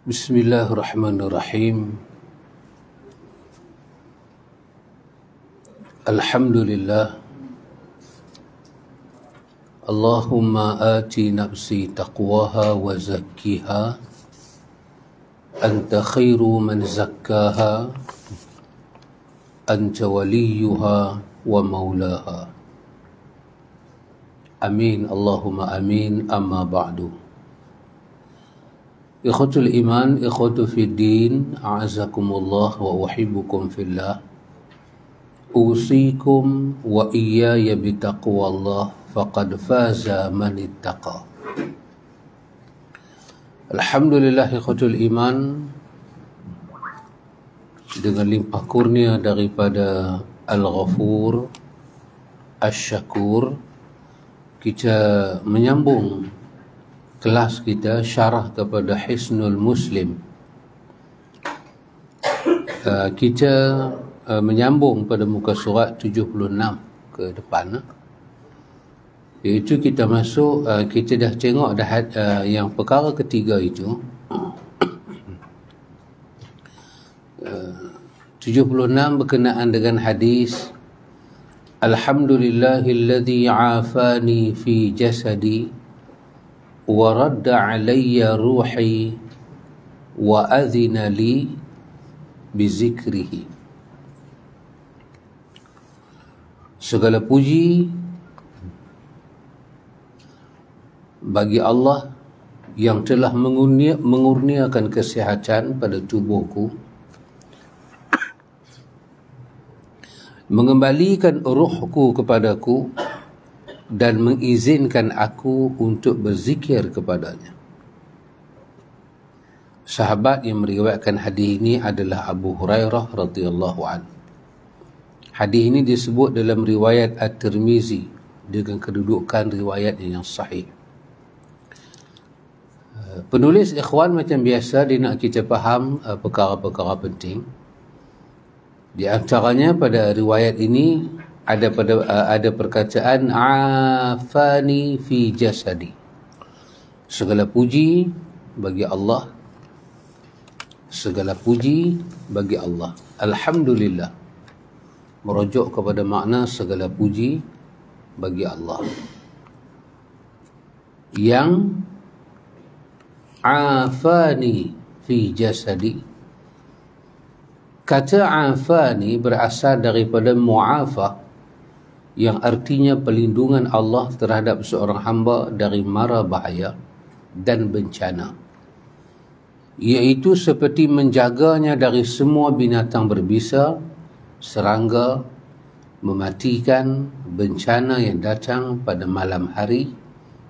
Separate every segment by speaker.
Speaker 1: Bismillahirrahmanirrahim. Alhamdulillah. Allahumma ati nafsi taqwaha wa zakkiha anta khairu man zakkaha anta waliyuha wa maulaha. Amin, Allahumma amin, amma ba'du. Ikhwatul iman, ikhwatu fid din, a'azakumullah wa uhibbukum fillah. Usikum wa iyaya bitaqwallah faqad faza man ittaqa. Alhamdulillah ikhwatul iman, dengan limpah kurnia daripada Al-Ghafur Asy-Syakur, kita menyambung kelas kita syarah kepada Hisnul Muslim. Kita menyambung pada muka surat 76 ke depan, iaitu kita masuk, kita dah tengok dah yang perkara ketiga itu. 76 berkenaan dengan hadis Alhamdulillahilladzi afani fi jasadi wa radda alayya ruhi wa adhina li bizikrihi. Segala puji bagi Allah yang telah mengurniakan kesihatan pada tubuhku, mengembalikan ruhku kepadaku, dan mengizinkan aku untuk berzikir kepadanya. Sahabat yang meriwayatkan hadis ini adalah Abu Hurairah radhiyallahu anhu. Hadis ini disebut dalam riwayat At-Tirmizi dengan kedudukan riwayat yang sahih. Penulis ikhwan macam biasa dia nak kita faham perkara-perkara penting. Di antaranya pada riwayat ini ada perkataan afani fi jasadi. Segala puji bagi Allah. Segala puji bagi Allah. Alhamdulillah. Merujuk kepada makna segala puji bagi Allah. Yang afani fi jasadi. Kata afani berasal daripada mu'afah, yang artinya pelindungan Allah terhadap seorang hamba dari mara bahaya dan bencana, iaitu seperti menjaganya dari semua binatang berbisa, serangga, mematikan, bencana yang datang pada malam hari,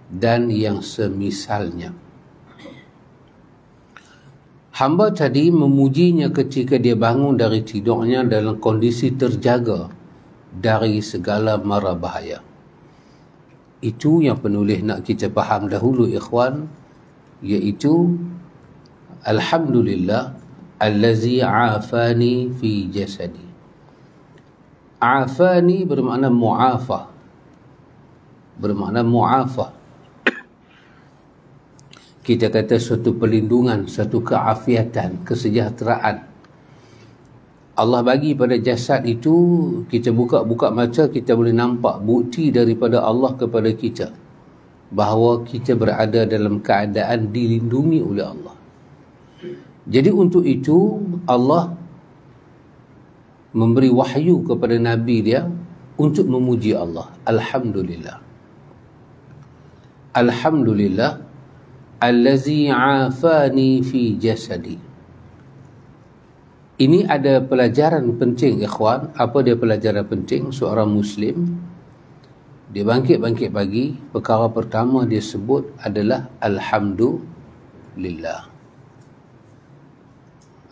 Speaker 1: dan yang semisalnya. Hamba tadi memujinya ketika dia bangun dari tidurnya dalam kondisi terjaga dari segala mara bahaya. Itu yang penulis nak kita faham dahulu ikhwan, iaitu Alhamdulillah allazi afani fi jasadi. Afani bermakna mu'afah. Bermakna mu'afah. Kita kata suatu pelindungan, suatu keafiatan, kesejahteraan. Allah bagi pada jasad itu, kita buka mata, kita boleh nampak bukti daripada Allah kepada kita bahawa kita berada dalam keadaan dilindungi oleh Allah. Jadi untuk itu Allah memberi wahyu kepada Nabi dia untuk memuji Allah. Alhamdulillah. Alhamdulillah allazi afani fi jasadi. Ini ada pelajaran penting ikhwan. Apa dia pelajaran penting? Seorang Muslim, dia bangkit pagi, perkara pertama dia sebut adalah Alhamdulillah.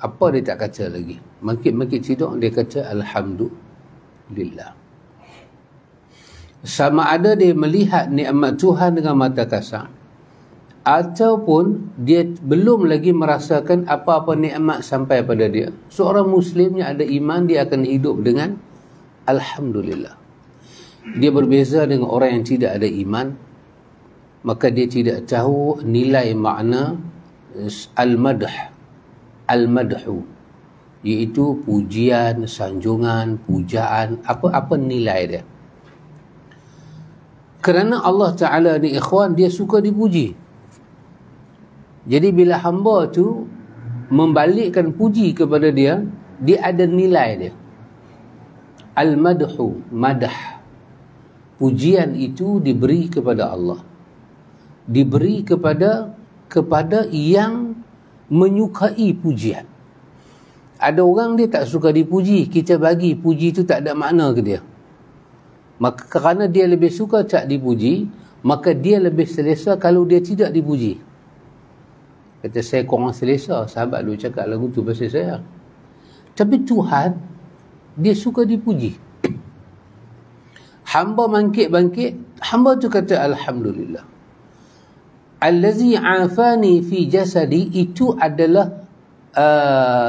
Speaker 1: Apa dia tak kata lagi? Bangkit tidur, dia kata Alhamdulillah. Sama ada dia melihat nikmat Tuhan dengan mata kasar, ataupun dia belum lagi merasakan apa-apa nikmat sampai pada dia. Seorang Muslim yang ada iman, dia akan hidup dengan Alhamdulillah. dia berbeza dengan orang yang tidak ada iman, maka dia tidak tahu nilai makna al-madhu, iaitu pujian, sanjungan, pujaan, apa nilai dia. Kerana Allah Ta'ala ni ikhwan, dia suka dipuji. Jadi bila hamba tu membalikkan puji kepada dia, dia ada nilai dia. Al-madhu, madah. Pujian itu diberi kepada Allah. Diberi kepada yang menyukai pujian. Ada orang dia tak suka dipuji, kita bagi puji itu tak ada makna ke dia. Maka kerana dia lebih suka tak dipuji, maka dia lebih selesa kalau dia tidak dipuji. Kata, saya kurang selesa, sahabat dulu cakap lagu tu pasal saya. Tapi Tuhan, dia suka dipuji. Hamba bangkit, hamba tu kata Alhamdulillah. Allazi afani fi jasadi, itu adalah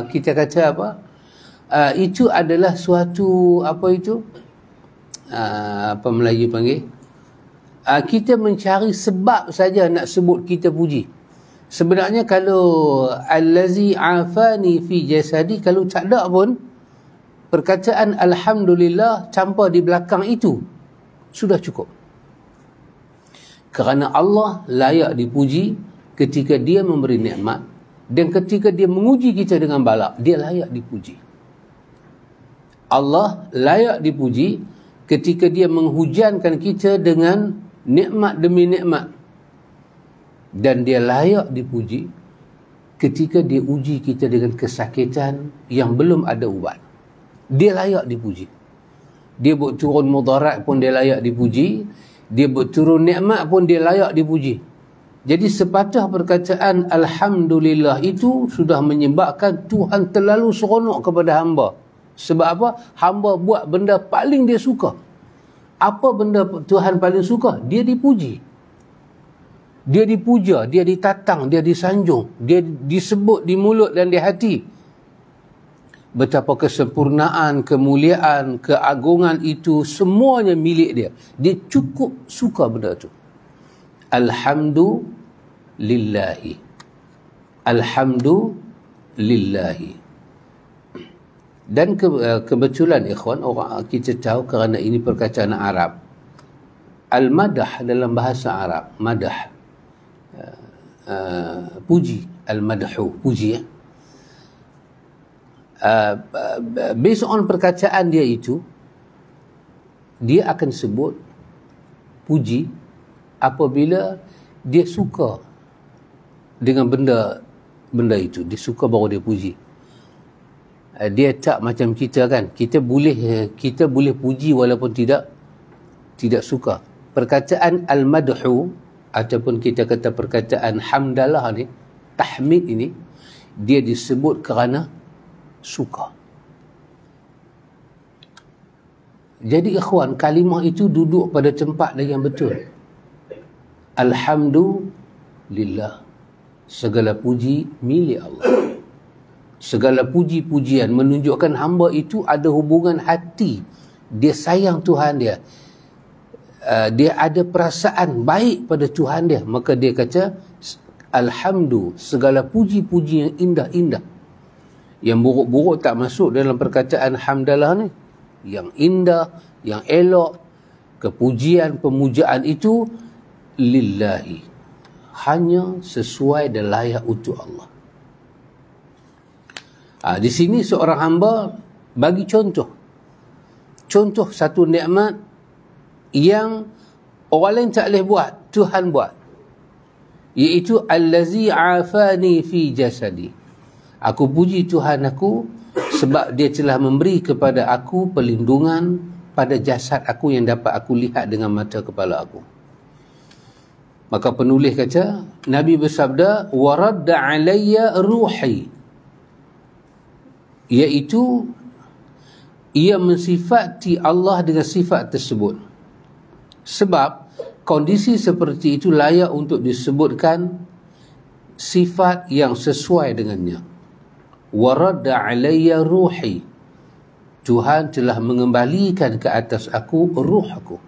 Speaker 1: kita kata apa? Itu adalah suatu apa itu? Apa Melayu panggil? Kita mencari sebab saja nak sebut kita puji. Sebenarnya kalau allazi afani fi jasadi, kalau tak ada pun perkataan Alhamdulillah tanpa di belakang itu sudah cukup. Kerana Allah layak dipuji ketika dia memberi nikmat, dan ketika dia menguji kita dengan bala, dia layak dipuji. Allah layak dipuji ketika dia menghujankan kita dengan nikmat demi nikmat, dan dia layak dipuji ketika dia uji kita dengan kesakitan yang belum ada ubat. Dia layak dipuji. Dia buat turun mudarat pun dia layak dipuji. Dia buat turun nikmat pun dia layak dipuji. Jadi sepatah perkataan Alhamdulillah itu sudah menyebabkan Tuhan terlalu seronok kepada hamba. Sebab apa? Hamba buat benda paling dia suka. Apa benda Tuhan paling suka? Dia dipuji. Dia dipuja, dia ditatang, dia disanjung, dia disebut di mulut dan di hati. Betapa kesempurnaan, kemuliaan, keagungan itu semuanya milik dia. Dia cukup suka benda itu. Alhamdulillahi. Alhamdulillahi. Dan kebetulan ikhwan, orang kita tahu kerana ini perkataan Arab. Al-madah dalam bahasa Arab, madah. Puji, al-madhu, puji. Based on perkataan dia itu, dia akan sebut puji apabila dia suka dengan benda itu. Dia suka baru dia puji. Dia tak macam kita kan. Kita boleh puji walaupun tidak suka. Perkataan al-madhu ataupun kita kata perkataan hamdalah ni, tahmid ini, dia disebut kerana suka. Jadi ikhwan, kalimah itu duduk pada tempat dia yang betul. Alhamdulillah. Segala puji milik Allah. Segala puji-pujian menunjukkan hamba itu ada hubungan hati. Dia sayang Tuhan dia. Dia ada perasaan baik pada Tuhan dia. Maka dia kata Alhamdulillah, segala puji-puji yang indah-indah. Yang buruk-buruk tak masuk dalam perkataan hamdalah ni. Yang indah, yang elok, kepujian, pemujaan itu lillahi. Hanya sesuai dan layak untuk Allah. Di sini seorang hamba bagi contoh. Contoh satu nikmat yang orang lain tak boleh buat, Tuhan buat. Iaitu allazi afani fi jasadi. Aku puji Tuhan aku sebab dia telah memberi kepada aku perlindungan pada jasad aku yang dapat aku lihat dengan mata kepala aku. Maka penulis kata, Nabi bersabda, waradda alayya ruhi, iaitu ia mensifati Allah dengan sifat tersebut. Sebab kondisi seperti itu layak untuk disebutkan sifat yang sesuai dengannya. Waradda alayya ruhi, Tuhan telah mengembalikan ke atas aku ruh aku.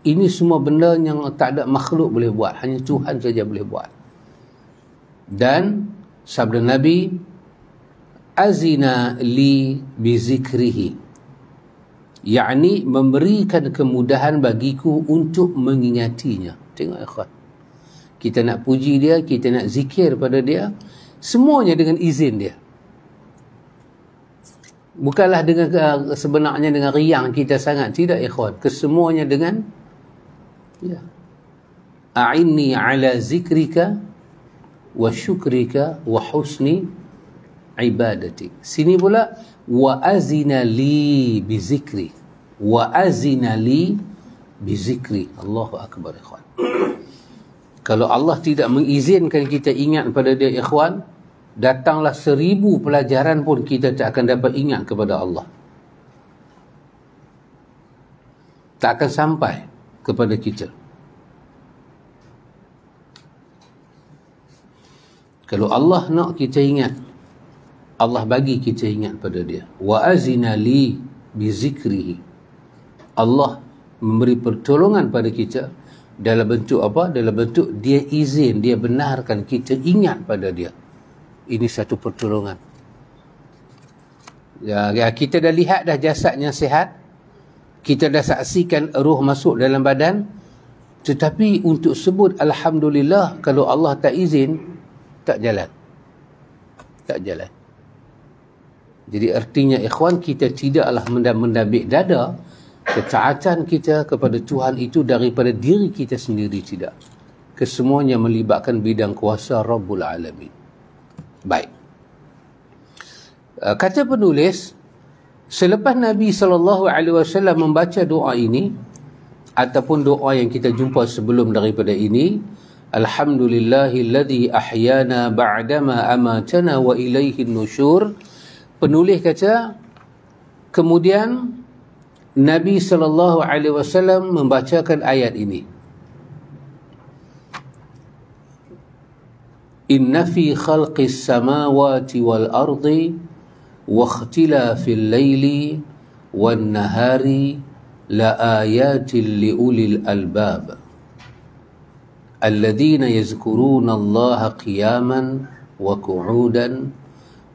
Speaker 1: Ini semua benda yang tak ada makhluk boleh buat, hanya Tuhan saja boleh buat. Dan sabda Nabi, azina li bizikrihi, yakni memberikan kemudahan bagiku untuk mengingatinya. Tengok ikhwan, kita nak puji dia, kita nak zikir pada dia, semuanya dengan izin dia. Bukanlah dengan sebenarnya dengan riang kita sangat, tidak ikhwan. Kesemuanya dengan a'inni ala zikrika wa syukrika wa husni ibadati. Sini pula wa azina li bizikri, wa azina li bizikri. Allahu akbar ikhwan. Kalau Allah tidak mengizinkan kita ingat pada dia ikhwan, datanglah 1000 pelajaran pun kita tak akan dapat ingat kepada Allah, tak akan sampai kepada kita. Kalau Allah nak kita ingat, Allah bagi kita ingat pada dia. Wa azina li bizikrihi, Allah memberi pertolongan pada kita dalam bentuk apa? Dalam bentuk dia izin, dia benarkan kita ingat pada dia. Ini satu pertolongan. Kita dah lihat dah jasadnya sihat, kita dah saksikan ruh masuk dalam badan, tetapi untuk sebut alhamdulillah, kalau Allah tak izin, tak jalan. Tak jalan. Jadi artinya ikhwan, kita tidaklah mendabik dada ketaatan kita kepada Tuhan itu daripada diri kita sendiri, tidak. Kesemuanya melibatkan bidang kuasa Rabbul Alamin. Baik. Kata penulis, selepas Nabi SAW membaca doa ini, ataupun doa yang kita jumpa sebelum daripada ini, alhamdulillahilladzi ahyana ba'dama amatana wa ilaihin nusyur, penulis kata, kemudian Nabi SAW membacakan ayat ini. Inna fi khalqis samawati wal ardi wa ikhtilafil laili wan nahari la ayatin li ulil albab alladhina yazkuruna Allaha qiyaman wa qu'udan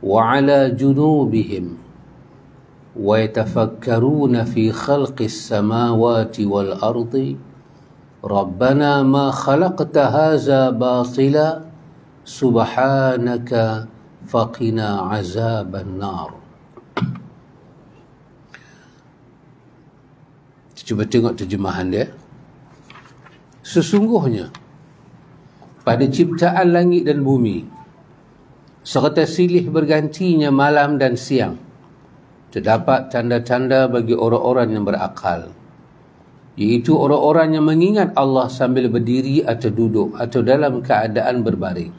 Speaker 1: wa ala junubihim wa yatafakkaruna fi khalqis samawati wal ardi rabbana ma khalaqta hadza batila subhanaka faqina azaban nar. Cuba tengok terjemahan dia. Sesungguhnya pada ciptaan langit dan bumi serta silih bergantinya malam dan siang terdapat tanda-tanda bagi orang-orang yang berakal, iaitu orang-orang yang mengingat Allah sambil berdiri atau duduk atau dalam keadaan berbaring,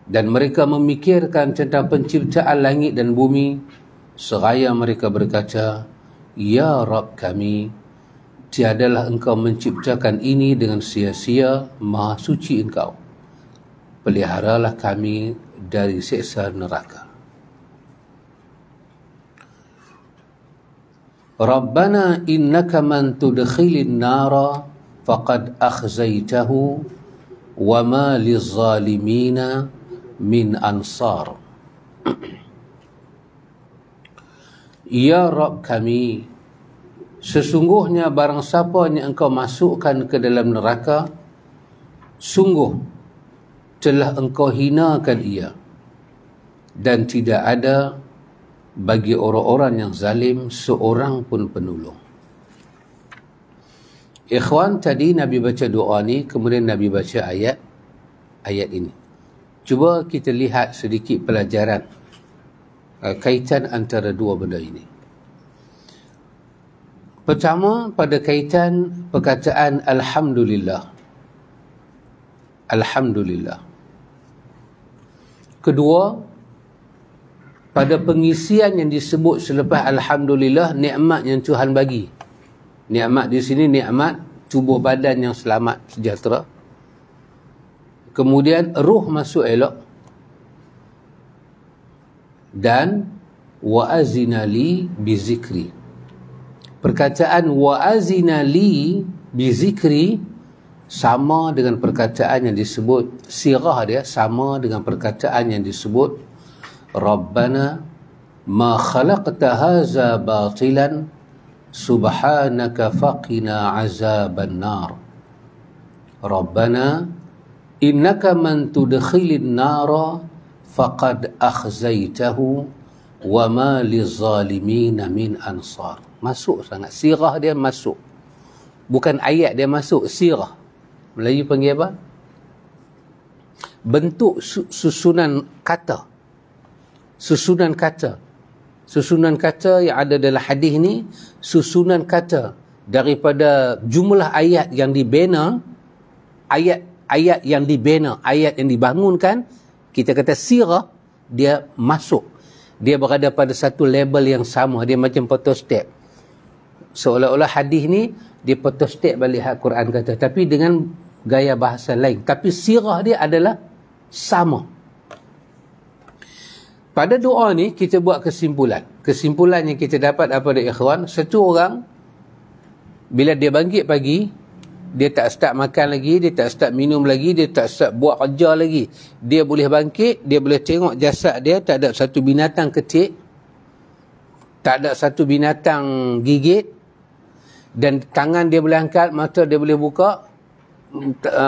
Speaker 1: dan mereka memikirkan tentang penciptaan langit dan bumi seraya mereka berkata, Ya Rabb kami, tiadalah engkau menciptakan ini dengan sia-sia, maha suci engkau, peliharalah kami dari siksa neraka. Rabbana innaka man tudkhilin nara faqad akhzaitahu wa ma lizalimina min ansar. Ya Rabb kami, sesungguhnya barang siapa yang engkau masukkan ke dalam neraka, sungguh telah engkau hinakan ia, dan tidak ada bagi orang-orang yang zalim seorang pun penolong. Ikhwan, tadi Nabi baca doa ni, kemudian Nabi baca ayat ini. Cuba kita lihat sedikit pelajaran kaitan antara dua benda ini. Pertama, pada kaitan perkataan alhamdulillah. Alhamdulillah. Kedua, pada pengisian yang disebut selepas alhamdulillah, nikmat yang Tuhan bagi. Nikmat di sini nikmat tubuh badan yang selamat, sejahtera. Kemudian ruh masuk elok, dan wa azina li bizikri. Perkataan wa azina li bizikri sama dengan perkataan yang disebut, sirah dia sama dengan perkataan yang disebut Rabbana ma khalaqta haza batilan subhanaka faqina azaban nar. Rabbana innaka man tudkhilin nara faqad akhzaitahu wa ma lizalimin min ansar. Masuk sangat, sirah dia masuk, bukan ayat dia masuk, sirah. Melayu panggil apa? Bentuk susunan kata. Susunan kata. Susunan kata yang ada dalam hadis ni, susunan kata daripada jumlah ayat yang dibina, ayat yang dibina, ayat yang dibangunkan, kita kata sirah, dia masuk. Dia berada pada satu label yang sama, dia macam photostat. Seolah-olah hadis ni dia photostat balik Quran kata, tapi dengan gaya bahasa lain, tapi sirah dia adalah sama. Pada doa ni kita buat kesimpulan. Kesimpulan yang kita dapat daripada ikhwan, satu orang bila dia bangkit pagi, dia tak start makan lagi, dia tak start minum lagi, dia tak start buat kerja lagi, dia boleh bangkit, dia boleh tengok jasad dia, tak ada satu binatang kecil, tak ada satu binatang gigit, dan tangan dia boleh angkat, mata dia boleh buka,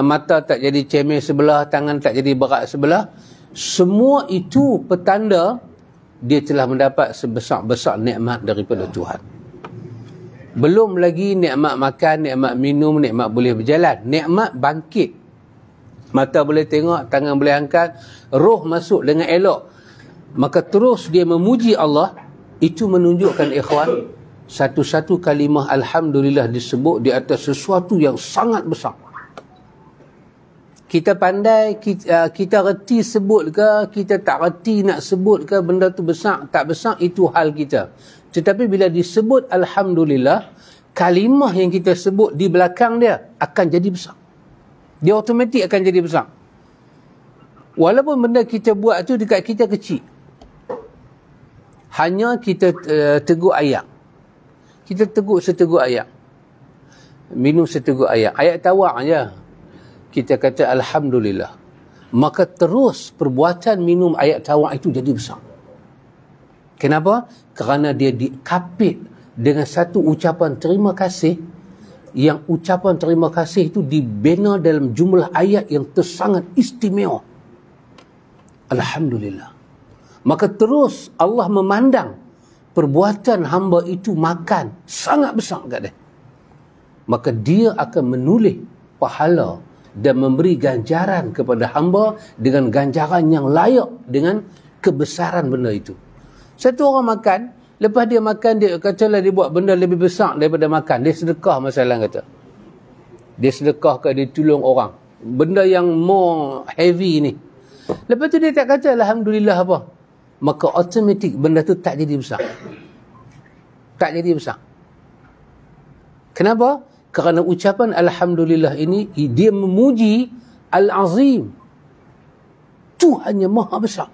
Speaker 1: mata tak jadi cemeh sebelah, tangan tak jadi berat sebelah. Semua itu petanda dia telah mendapat sebesar-besar nikmat daripada Tuhan. Belum lagi nikmat makan, nikmat minum, nikmat boleh berjalan, nikmat bangkit, mata boleh tengok, tangan boleh angkat, roh masuk dengan elok. Maka terus dia memuji Allah. Itu menunjukkan ikhwan, satu-satu kalimah alhamdulillah disebut di atas sesuatu yang sangat besar. Kita pandai, kita reti sebut ke, kita tak reti nak sebut ke, benda tu besar, tak besar, itu hal kita. Tetapi bila disebut alhamdulillah, kalimah yang kita sebut di belakang dia akan jadi besar. Dia automatik akan jadi besar. Walaupun benda kita buat tu dekat kita kecil. Hanya kita teguk ayam. Kita teguk seteguk ayam. Minum seteguk ayam. Ayat tawar je. Kita kata alhamdulillah, maka terus perbuatan minum ayat tawar itu jadi besar. Kenapa? Kerana dia dikapit dengan satu ucapan terima kasih, yang ucapan terima kasih itu dibina dalam jumlah ayat yang tersangat istimewa. Alhamdulillah. Maka terus Allah memandang perbuatan hamba itu makan sangat besar kat dia. Maka dia akan menulis pahala dan memberi ganjaran kepada hamba dengan ganjaran yang layak dengan kebesaran benda itu. Satu orang makan, lepas dia makan, dia katalah dia buat benda lebih besar daripada makan. Dia sedekah, masalah kata. Dia sedekah ke, dia tolong orang. Benda yang more heavy ni. Lepas tu dia tak kata alhamdulillah apa. Maka automatik benda tu tak jadi besar. Tak jadi besar. Kenapa? Kerana ucapan alhamdulillah ini, dia memuji Al-Azim, Tuhan yang maha besar.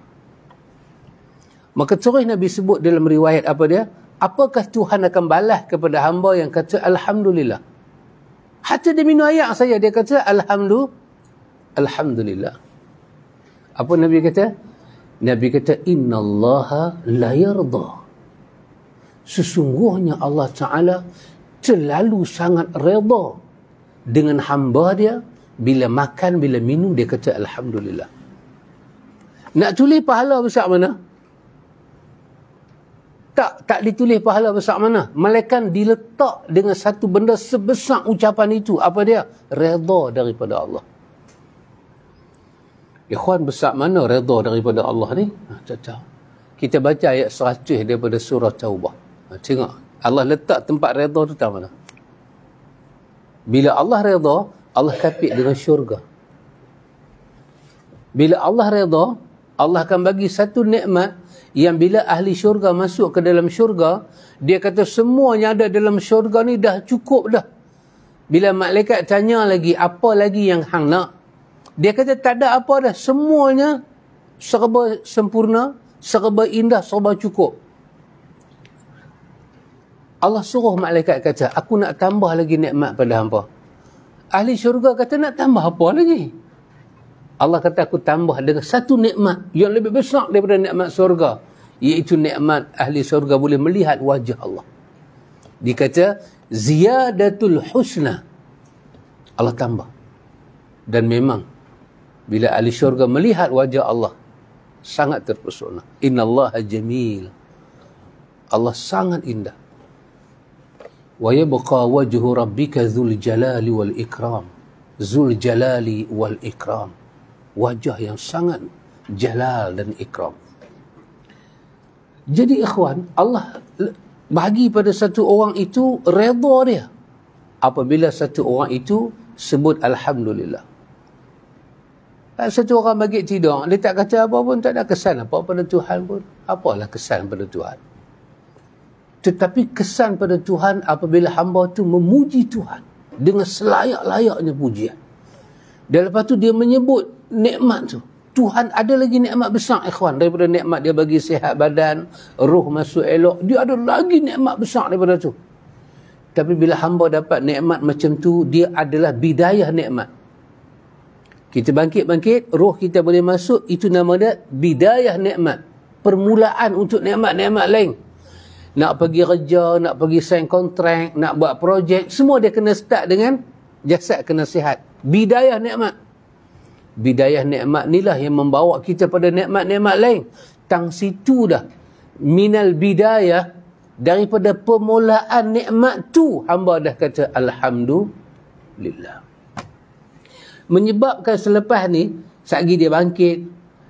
Speaker 1: Maka terus Nabi sebut dalam riwayat apa dia? Apakah Tuhan akan balas kepada hamba yang kata alhamdulillah? Hatta dia minum air saja, dia kata alhamdulillah. Apa Nabi kata? Nabi kata innallaha la yarda. Sesungguhnya Allah Ta'ala terlalu sangat redha dengan hamba dia bila makan, bila minum, dia kata alhamdulillah. Nak tulis pahala besar mana? Tak ditulis pahala besar mana. Malaikat diletak dengan satu benda sebesar ucapan itu. Apa dia? Redha daripada Allah. Ikhwan, besar mana redha daripada Allah ni? Kita baca ayat 100 daripada surah Taubah. Tengok. Allah letak tempat redha tu tahu mana? Bila Allah redha, Allah kapit dengan syurga. Bila Allah redha, Allah akan bagi satu nikmat yang bila ahli syurga masuk ke dalam syurga, dia kata semua yang ada dalam syurga ni dah cukup dah. Bila malaikat tanya lagi, apa lagi yang hang nak? Dia kata tak ada apa dah. Semuanya serba sempurna, serba indah, serba cukup. Allah suruh malaikat kata, aku nak tambah lagi nikmat pada hamba. Ahli syurga kata, nak tambah apa lagi? Allah kata, aku tambah dengan satu nikmat yang lebih besar daripada nikmat syurga, iaitu nikmat ahli syurga boleh melihat wajah Allah. Dia kata, ziyadatul husna. Allah tambah. Dan memang bila ahli syurga melihat wajah Allah, sangat terpesona. Innallaha jamil. Allah sangat indah. Wa yabqa wajhu rabbika dzul jalali wal ikram. Dzul jalali wal ikram. Wajah yang sangat jalal dan ikram. Jadi ikhwan, Allah bagi pada satu orang itu redha dia apabila satu orang itu sebut alhamdulillah. Satu orang bagi tidur, dia tak kata apa pun, tak ada kesan apa pada Tuhan pun. Apalah kesan pada Tuhan? Tetapi kesan pada Tuhan apabila hamba tu memuji Tuhan dengan selayak-layaknya pujian. Dan lepas tu dia menyebut nikmat tu. Tuhan ada lagi nikmat besar, ikhwan, daripada nikmat dia bagi sihat badan, roh masuk elok. Dia ada lagi nikmat besar daripada tu. Tapi bila hamba dapat nikmat macam tu, dia adalah bidayah nikmat. Kita bangkit-bangkit, roh kita boleh masuk, itu nama dia bidayah nikmat. Permulaan untuk nikmat-nikmat lain. Nak pergi kerja, nak pergi sign kontrak, nak buat projek, semua dia kena start dengan jasad kena sihat. Bidayah nikmat. Bidayah nikmat inilah yang membawa kita pada nikmat-nikmat lain. Tang situ dah. Minal bidayah, daripada permulaan nikmat tu, hamba dah kata alhamdulillah. Menyebabkan selepas ni, satgi dia bangkit,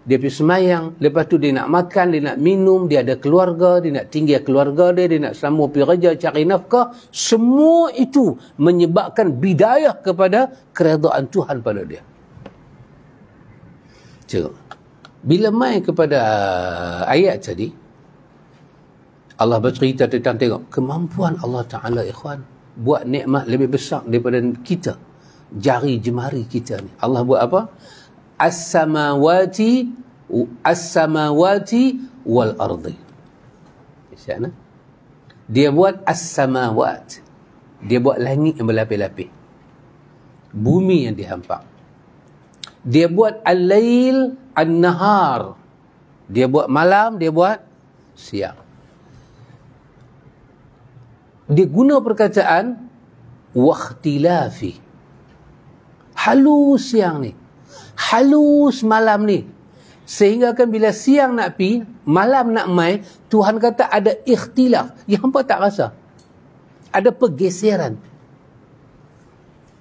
Speaker 1: dia pergi semayang, lepas tu dia nak makan, dia nak minum, dia ada keluarga, dia nak tinggal keluarga dia nak sambung pergi kerja, cari nafkah. Semua itu menyebabkan bidayah kepada keredaan Tuhan pada dia. Cik, bila main kepada ayat tadi, Allah bercerita tentang, tengok, kemampuan Allah Ta'ala, ikhwan, buat nikmat lebih besar daripada kita. Jari jemari kita ni. Allah buat apa? As-samawati wal ardi. Siapa? Dia buat as-samawat. Dia buat langit yang berlapis-lapis. Bumi yang dihampak. Dia buat al-lail an-nahar. Dia buat malam, dia buat siang. Dia guna perkataan wakhtilafi. Halus siang ni, halus malam ni, sehingga kan bila siang nak pi, malam nak mai, Tuhan kata ada ikhtilaf. Yang hampa tak rasa, ada pergeseran.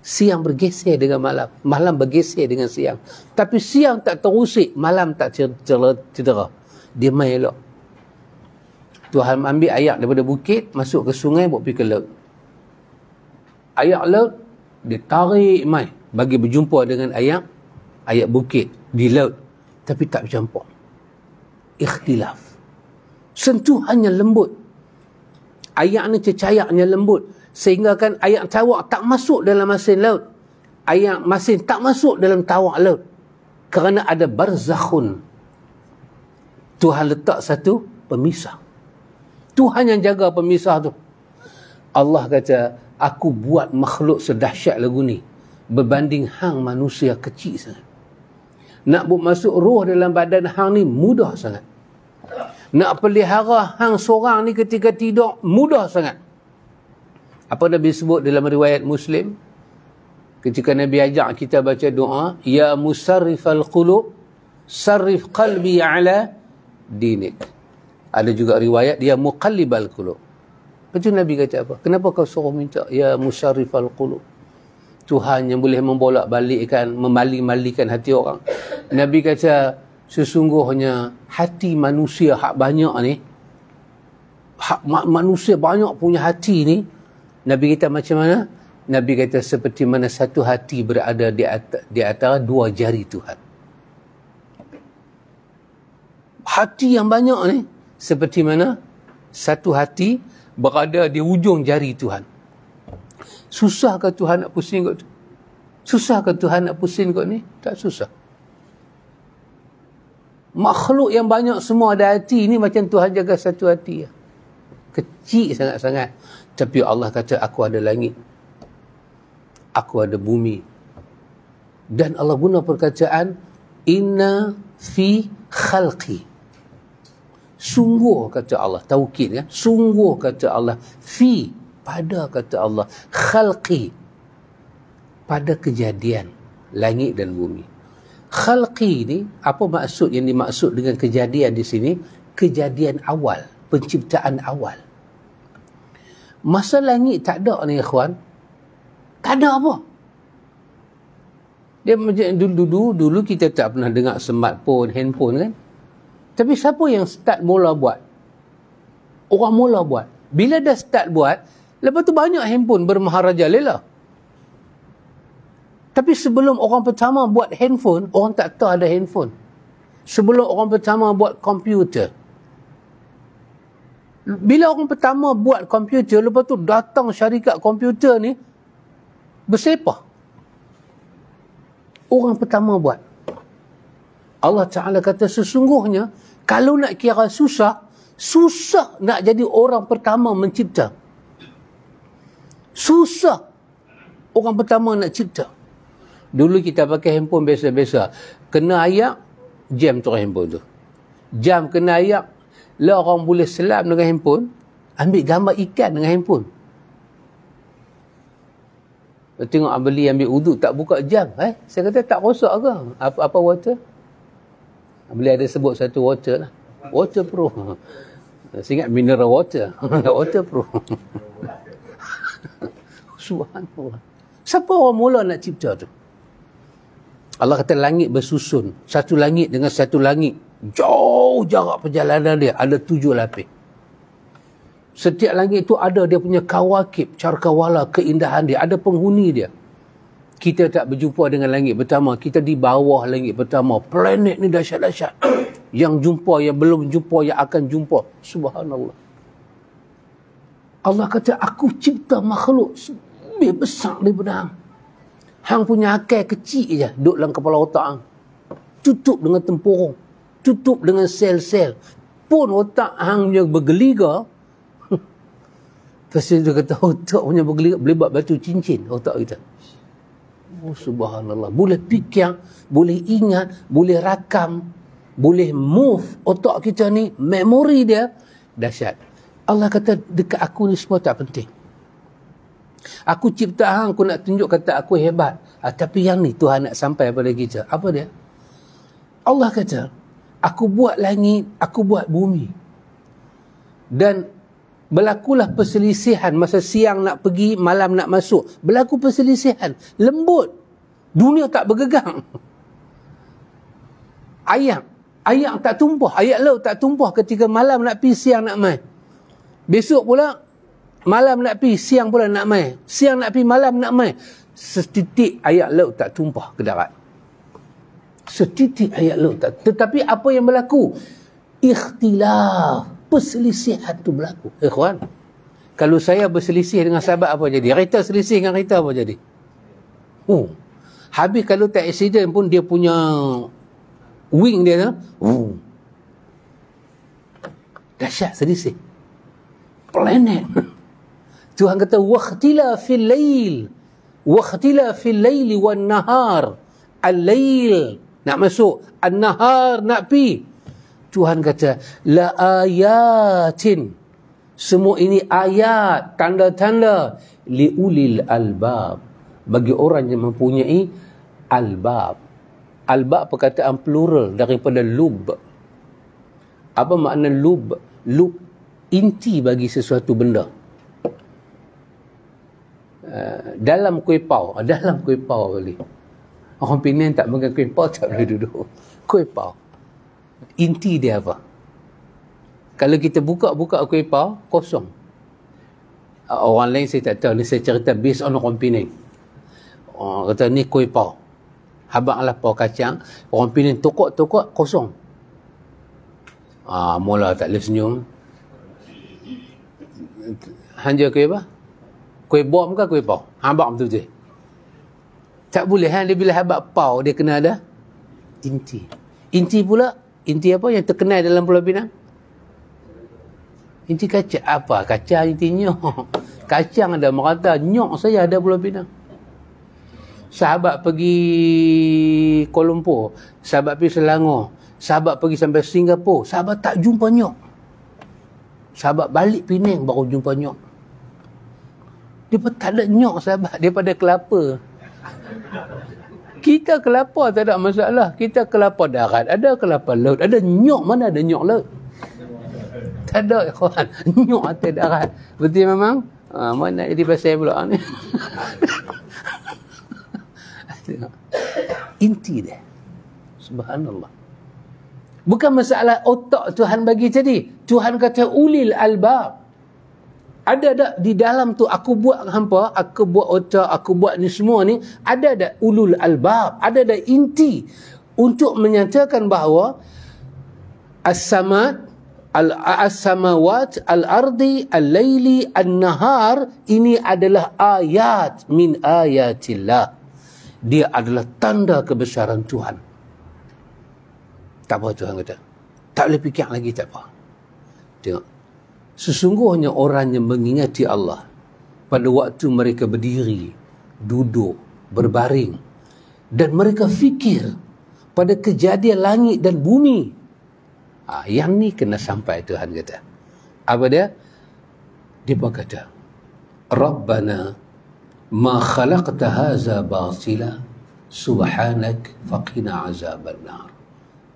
Speaker 1: Siang bergeser dengan malam, malam bergeser dengan siang. Tapi siang tak terusik, malam tak cedera. Dia mai elok. Tuhan ambil air daripada bukit, masuk ke sungai, buat pergi ke laut. Air laut, dia tarik mai, bagi berjumpa dengan air bukit di laut. Tapi tak bercampur. Ikhtilaf. Sentuhannya lembut. Air ni cecayaknya lembut. Sehingga kan air tawak tak masuk dalam masin laut. Air masin tak masuk dalam tawak laut. Kerana ada barzakhun. Tuhan letak satu pemisah. Tuhan yang jaga pemisah tu. Allah kata, aku buat makhluk sedahsyat lagu ni berbanding hang manusia kecil sangat. Nak masuk roh dalam badan hang ni mudah sangat. Nak pelihara hang seorang ni ketika tidur mudah sangat. Apa Nabi sebut dalam riwayat Muslim? Ketika Nabi ajak kita baca doa, ya musarrifal qulub, sarrif qalbi ala dinik. Ada juga riwayat, ya muqallibal qulub. Lepas tu Nabi kata apa? Kenapa kau suruh minta ya musarrifal qulub? Tuhan yang boleh membolak-balikkan, memali-malikan hati orang. Nabi kata, sesungguhnya hati manusia hak banyak ni, manusia banyak punya hati ni, Nabi kata macam mana? Nabi kata seperti mana satu hati berada di antara dua jari Tuhan. Hati yang banyak ni, seperti mana satu hati berada di ujung jari Tuhan. Susahkah Tuhan nak pusing kot tu? Susahkah Tuhan nak pusing kot ni? Tak susah. Makhluk yang banyak semua ada hati ni, macam Tuhan jaga satu hati. Kecil sangat-sangat. Tapi Allah kata, aku ada langit, aku ada bumi. Dan Allah guna perkataan inna fi khalqi. Sungguh kata Allah, taukid kan? Sungguh kata Allah, fi, pada kata Allah, khalqi, pada kejadian langit dan bumi. Khalqi ni, apa maksud yang dimaksud dengan kejadian di sini? Kejadian awal, penciptaan awal. Masa langit tak ada ni ikhwan, tak ada apa. Dia macam dulu kita tak pernah dengar smartphone, handphone kan. Tapi siapa yang start mula buat? Orang mula buat. Bila dah start buat, lepas tu banyak handphone bermaharajalela. Tapi sebelum orang pertama buat handphone, orang tak tahu ada handphone. Sebelum orang pertama buat komputer. Bila orang pertama buat komputer, lepas tu datang syarikat komputer ni, bersepah. Orang pertama buat. Allah Ta'ala kata sesungguhnya, kalau nak kira susah nak jadi orang pertama mencipta. Susah orang pertama nak cipta. Dulu kita pakai handphone biasa-biasa. Kena ayak, jam tu handphone tu. Jam kena ayak, lah orang boleh selam dengan handphone, ambil gambar ikan dengan handphone. Tengok beli ambil uduk tak buka jam. Saya kata tak rosak ke? Apa water? Beli ada sebut satu water lah. Waterproof. Saya ingat mineral water. Waterproof. Subhanallah. Siapa orang mula nak cipta tu? Allah kata langit bersusun. Satu langit dengan satu langit. Jauh jarak perjalanan dia. Ada 7 lapis. Setiap langit itu ada dia punya kawakib, carkawala, keindahan dia. Ada penghuni dia. Kita tak berjumpa dengan langit pertama. Kita di bawah langit pertama. Planet ni dahsyat-dahsyat. Yang jumpa, yang belum jumpa, yang akan jumpa. Subhanallah. Allah kata, aku cipta makhluk lebih besar daripada hang. Hang punya akal kecil je duduk dalam kepala otak hang. Tutup dengan tempurung. Tutup dengan sel-sel. Pun otak hang punya bergeliga. Pasal dia kata otak punya bergeliga boleh buat batu cincin otak kita. Oh subhanallah. Boleh fikir, boleh ingat, boleh rakam, boleh move otak kita ni, memori dia dahsyat. Allah kata dekat aku ni semua tak penting. Aku cipta hang, aku nak tunjuk kata aku hebat. Tapi yang ni Tuhan nak sampai pada kita. Apa dia? Allah kata, aku buat langit, aku buat bumi. Dan berlakulah perselisihan masa siang nak pergi, malam nak masuk. Berlaku perselisihan. Lembut. Dunia tak bergegang. Ayak tak tumpah. Ayak laut tak tumpah ketika malam nak pergi, siang nak mai. Besok pula, malam nak pergi, siang pula nak mai. Siang nak pergi, malam nak mai. Setitik ayak laut tak tumpah ke darat. Setitik ayak laut tak. Tetapi apa yang berlaku? Ikhtilaf. Perselisihan tu berlaku. Ikhwan, kalau saya berselisih dengan sahabat apa jadi? Kereta selisih dengan kereta apa jadi? Habis kalau tak accident pun dia punya wing dia dahsyat selisih. Planet. Tuhan kata waqtila fil lail. Waqtila fil laili wan nahar. Al-lail nak masuk, an-nahar nak pi. Tuhan kata la ayatin, semua ini ayat, tanda-tanda liulil albab, bagi orang yang mempunyai albab. Albab perkataan plural daripada lub. Apa makna lub? Lub inti bagi sesuatu benda. Dalam kuih pau balik. Orang Penang tak makan kuih pau tak boleh duduk. Kuih pau inti dia apa? Kalau kita buka kuih pau, kosong. Orang lain saya tak tahu, ni saya cerita based on orang Penang. Orang kata ni kuih pau, habanglah pau kacang. Orang Penang tokok kosong. Mula tak boleh senyum. Hanja kuih apa? Kuih bom ke kuih pau? Habang betul-betul. Tak boleh, dia bila habak pau, dia kena ada inti. Inti pula, inti apa yang terkenal dalam Pulau Pinang? Inti kacang apa? Kacang inti nyok. Kacang ada merata, nyok saya ada Pulau Pinang. Sahabat pergi Kuala Lumpur, sahabat pergi Selangor, sahabat pergi sampai Singapura, sahabat tak jumpa nyok. Sahabat balik Penang baru jumpa nyok. Dia pun tak ada nyok sahabat, daripada kelapa. Kita kelapa tak ada masalah. Kita kelapa darat, ada kelapa laut, ada nyok, mana ada nyok laut? Tak ada, kawan. Nyok atas darat. Betul memang? Mana jadi pasal pula ni? Inti dia. Subhanallah. Bukan masalah otak Tuhan bagi tadi. Tuhan kata ulil albab. Ada tak di dalam tu aku buat hampa, aku buat otak, aku buat ni semua ni, ada tak ulul albab, ada tak inti untuk menyatakan bahawa as-samad, as-samawat, al-ardi, al-laili, an-nahar, ini adalah ayat min ayatillah. Dia adalah tanda kebesaran Tuhan. Tak apa Tuhan kata. Tak boleh fikir lagi, tak apa. Tengok. Sesungguhnya orang yang mengingati Allah pada waktu mereka berdiri, duduk, berbaring, dan mereka fikir pada kejadian langit dan bumi. Yang ni kena sampai Tuhan kata. Apa dia? Dia berkata, Rabbana ma khalaqta haza batila subhanak faqina azaban nar.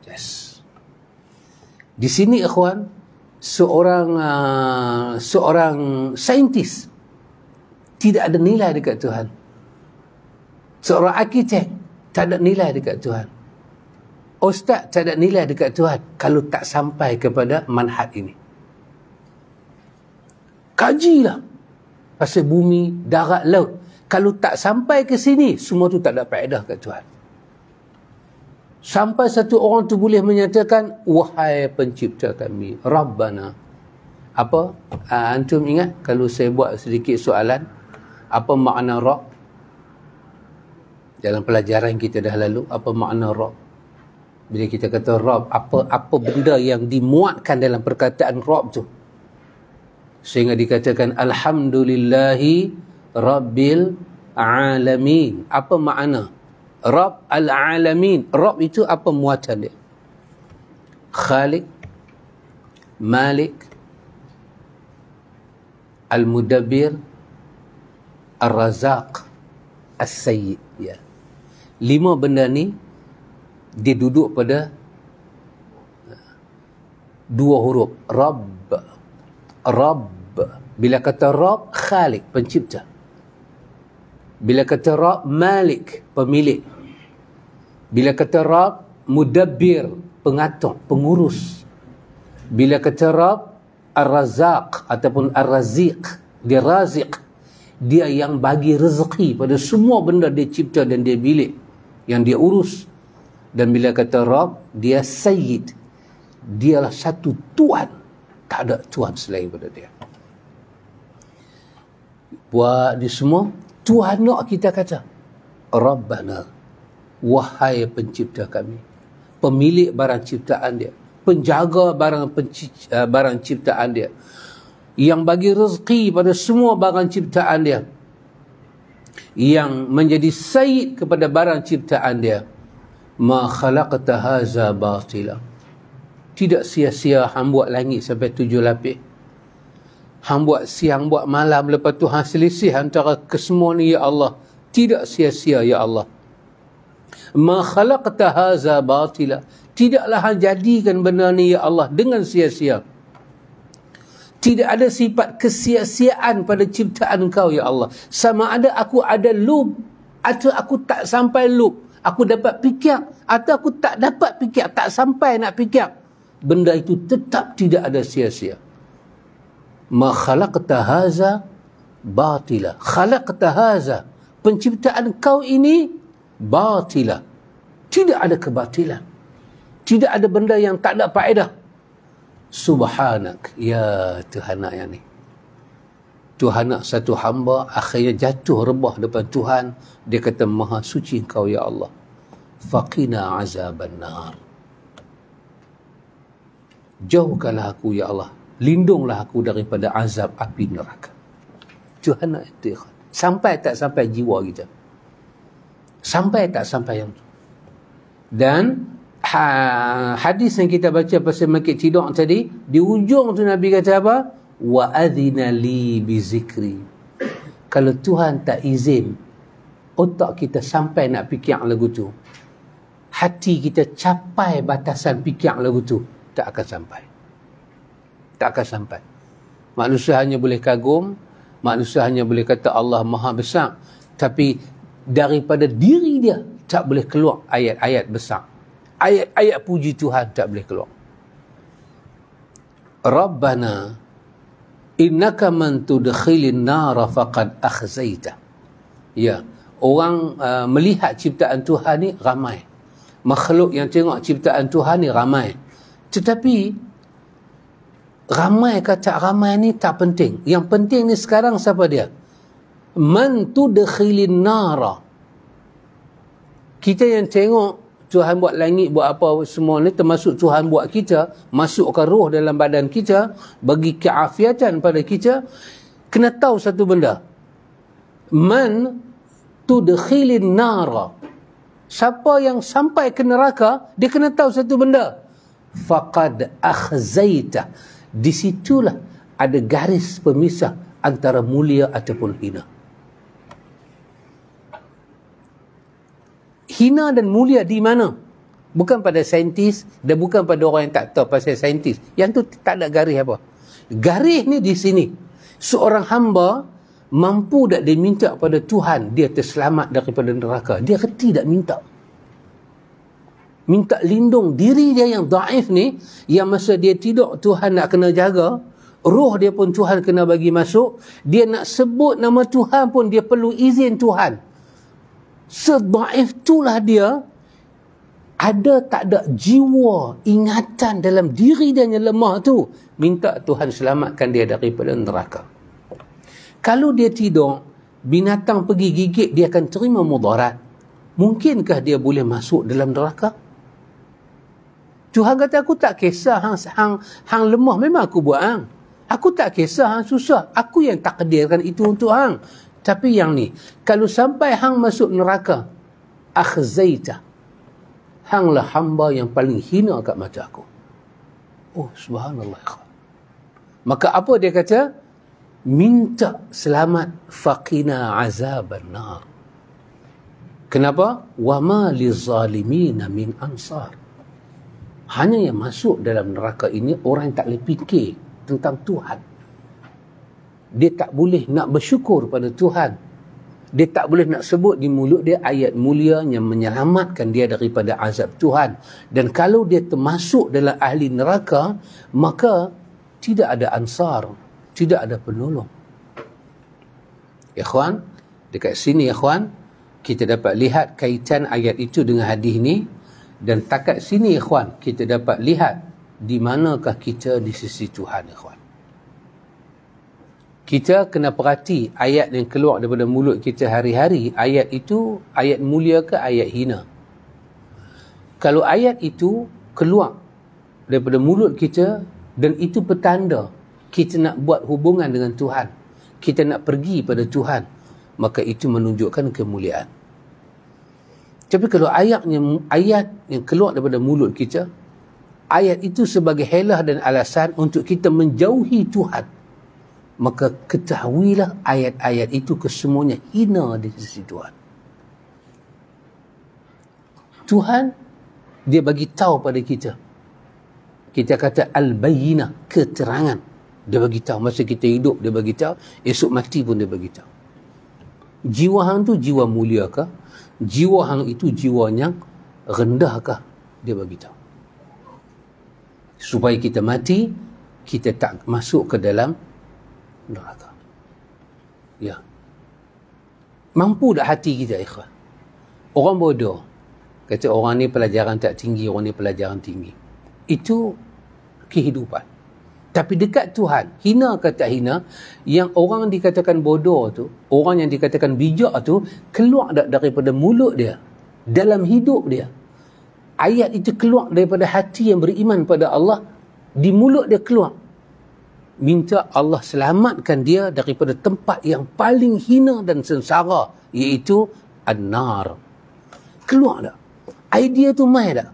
Speaker 1: Yes. Di sini ikhwan, seorang saintis tidak ada nilai dekat Tuhan. Seorang arkitek tak ada nilai dekat Tuhan. Ustaz tak ada nilai dekat Tuhan kalau tak sampai kepada manhaj ini. Kajilah pasal bumi, darat, laut. Kalau tak sampai ke sini, semua tu tak ada faedah kat Tuhan. Sampai satu orang tu boleh menyatakan, wahai pencipta kami, Rabbana. Apa? Antum ingat kalau saya buat sedikit soalan, apa makna Rabb? Dalam pelajaran kita dah lalu, apa makna Rabb? Bila kita kata Rabb, apa benda yang dimuatkan dalam perkataan Rabb tu? Sehingga dikatakan, Alhamdulillahi Rabbil Alamin. Apa makna? Rabb al-Alamin. Rabb itu apa muatan dia? Khaliq, Malik, Al-Mudabbir, Ar-Razaq, As-Sayyid. Ya. 5 benda ni dia duduk pada 2 huruf. Rabb. Rabb. Bila kata Rabb, Khaliq, pencipta. Bila kata Rabb, Malik, pemilik. Bila kata Rabb, Mudabbir, pengatur, pengurus. Bila kata Rabb, Ar-Razaq ataupun Ar-Raziq, dia Raziq, dia yang bagi rezeki pada semua benda dia cipta dan dia milik, yang dia urus. Dan bila kata Rabb, dia Sayyid, dialah satu Tuhan, tak ada Tuhan selain pada dia. Buat di semua Tuhan nak kita kata Rabbana, wahai pencipta kami, pemilik barang ciptaan dia, penjaga barang ciptaan dia, yang bagi rezeki pada semua barang ciptaan dia, yang menjadi sayyid kepada barang ciptaan dia. Ma khalaqta haza batila. Tidak sia-sia hang buat langit sampai 7 lapis. Hang buat siang, buat malam, lepas tu hang selisih antara kesemua ni, ya Allah. Tidak sia-sia, ya Allah. Ma khalaqta haza batila. Tidaklah hang jadikan benda ni, ya Allah, dengan sia-sia. Tidak ada sifat kesia-siaan pada ciptaan kau, ya Allah. Sama ada aku ada lub atau aku tak sampai lub. Aku dapat fikir atau aku tak dapat fikir, tak sampai nak fikir. Benda itu tetap tidak ada sia-sia. Ma khalaqta haza batila. Khalaqta haza, penciptaan kau ini batila. Tidak ada kebatilan. Tidak ada benda yang tak ada faedah. Subhanak, ya Tuhan yang ni. Tuhan nak satu hamba akhirnya jatuh rebah depan Tuhan. Dia kata, maha suci Engkau ya Allah. Faqina azaban nar. Jauhkanlah aku ya Allah lindunglah aku daripada azab api neraka. Tuhan nak itu, ikhwan. Sampai tak sampai jiwa kita? Sampai tak sampai yang tu? Dan hadis yang kita baca pasal makit tidur tadi, di ujung tu Nabi kata apa? Wa adhina li bi zikri. Kalau Tuhan tak izin otak kita sampai nak fikir lagu tu, hati kita capai batasan fikir lagu tu, tak akan sampai. Tak akan sampai. Manusia hanya boleh kagum, manusia hanya boleh kata Allah Maha Besar, tapi daripada diri dia tak boleh keluar ayat-ayat besar. Ayat-ayat puji Tuhan tak boleh keluar. Rabbana innaka man tudkhilin nara faqad akhzaita. Ya, orang melihat ciptaan Tuhan ni ramai. Makhluk yang tengok ciptaan Tuhan ni ramai. Tetapi ramai ke tak ramai ni tak penting. Yang penting ni sekarang siapa dia? Man tudkhilin nara. Kita yang tengok Tuhan buat langit, buat apa semua ni, termasuk Tuhan buat kita, masukkan roh dalam badan kita, bagi keafiatan pada kita, kena tahu satu benda. Man tudkhilin nara. Siapa yang sampai ke neraka, dia kena tahu satu benda. Faqad akhzaita. Di situlah ada garis pemisah antara mulia ataupun hina. Hina dan mulia di mana? Bukan pada saintis dan bukan pada orang yang tak tahu pasal saintis. Yang tu tak ada garis apa. Garis ni di sini. Seorang hamba mampu tak dia minta pada Tuhan dia terselamat daripada neraka. Dia reti tak minta. Minta lindung diri dia yang daif ni, yang masa dia tidur Tuhan nak kena jaga, roh dia pun Tuhan kena bagi masuk, dia nak sebut nama Tuhan pun dia perlu izin Tuhan. Sedaif itulah dia, ada tak ada jiwa ingatan dalam diri dia yang lemah tu, minta Tuhan selamatkan dia daripada neraka. Kalau dia tidur, binatang pergi gigit, dia akan terima mudarat. Mungkinkah dia boleh masuk dalam neraka? Tuhan kata, aku tak kisah hang lemah, memang aku buat hang. Aku tak kisah hang susah, aku yang takdirkan itu untuk hang. Tapi yang ni, kalau sampai hang masuk neraka, akhzaita, hanglah hamba yang paling hina kat mata aku. Oh, subhanallah. Maka apa dia kata? Minta selamat, faqina azaban nar. Kenapa? Wa ma lizalimina min ansar. Hanya yang masuk dalam neraka ini orang yang tak boleh fikir tentang Tuhan. Dia tak boleh nak bersyukur pada Tuhan. Dia tak boleh nak sebut di mulut dia ayat mulia yang menyelamatkan dia daripada azab Tuhan. Dan kalau dia termasuk dalam ahli neraka, maka tidak ada ansar, tidak ada penolong. Ikhwan, dekat sini ikhwan, kita dapat lihat kaitan ayat itu dengan hadis ni. Dan takat sini ikhwan, kita dapat lihat di manakah kita di sisi Tuhan ikhwan. Kita kena perhati ayat yang keluar daripada mulut kita hari-hari, ayat itu ayat mulia ke ayat hina? Kalau ayat itu keluar daripada mulut kita dan itu petanda kita nak buat hubungan dengan Tuhan, kita nak pergi pada Tuhan, maka itu menunjukkan kemuliaan. Tapi kalau ayat yang keluar daripada mulut kita, ayat itu sebagai helah dan alasan untuk kita menjauhi Tuhan, maka ketahuilah ayat-ayat itu kesemuanya hina di sisi Tuhan. Tuhan, dia bagi tahu pada kita. Kita kata al-bayyinah, keterangan. Dia bagi tahu masa kita hidup, dia bagi tahu, esok mati pun dia bagi tahu. Jiwa hang tu jiwa mulia ke? Jiwa hang itu jiwa yang rendahkah? Dia bagi tahu. Supaya kita mati, kita tak masuk ke dalam neraka. Ya. Mampu tak hati kita ikhwan? Orang bodoh kata orang ni pelajaran tak tinggi, orang ni pelajaran tinggi. Itu kehidupan. Tapi dekat Tuhan, hina ke tak hina, yang orang dikatakan bodoh tu, orang yang dikatakan bijak tu, keluar daripada mulut dia, dalam hidup dia. Ayat itu keluar daripada hati yang beriman pada Allah, di mulut dia keluar. minta Allah selamatkan dia daripada tempat yang paling hina dan sengsara, iaitu an-nar. Keluar tak? Idea tu mai tak?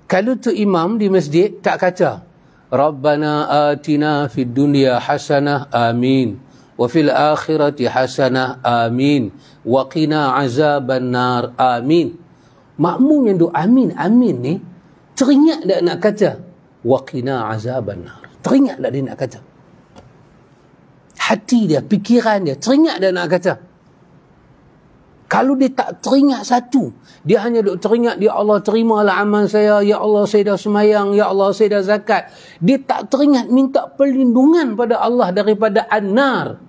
Speaker 1: Kalau tu imam di masjid tak kata Rabbana atina fid dunya hasanah, amin, wa fil akhirati hasanah, amin, wa qina azaban nar, amin. Makmum yang doa amin, amin ni teringat tak nak kata wa qina azaban nar? Teringat tak dia nak kata? Hati dia, fikiran dia teringat tak nak kata? Kalau dia tak teringat satu, dia hanya duk teringat, ya Allah terimalah amal saya, ya Allah saya dah semayang, ya Allah saya dah zakat. Dia tak teringat minta perlindungan pada Allah daripada an-nar.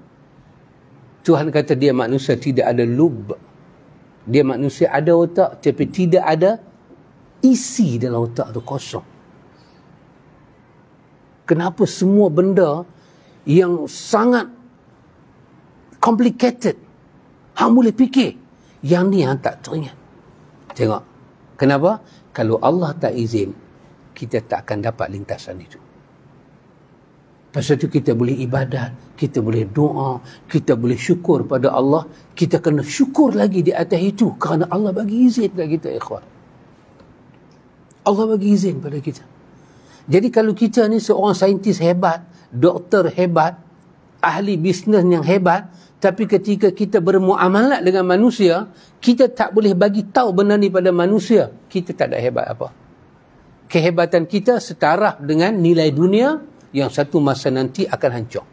Speaker 1: Tuhan kata dia manusia tidak ada lub. Dia manusia ada otak tapi tidak ada isi dalam otak tu, kosong. Kenapa semua benda yang sangat complicated hang boleh fikir, yang ni hang tak teringat? Tengok. Kenapa? Kalau Allah tak izin, kita tak akan dapat lintasan itu. Pasal itu kita boleh ibadat, kita boleh doa, kita boleh syukur pada Allah. Kita kena syukur lagi di atas itu kerana Allah bagi izin pada kita, ikhwan. Allah bagi izin pada kita. Jadi kalau kita ni seorang saintis hebat, doktor hebat, ahli bisnes yang hebat, tapi ketika kita bermuamalat dengan manusia, kita tak boleh bagi tahu benda ni pada manusia, kita tak ada hebat apa. Kehebatan kita setara dengan nilai dunia yang satu masa nanti akan hancur.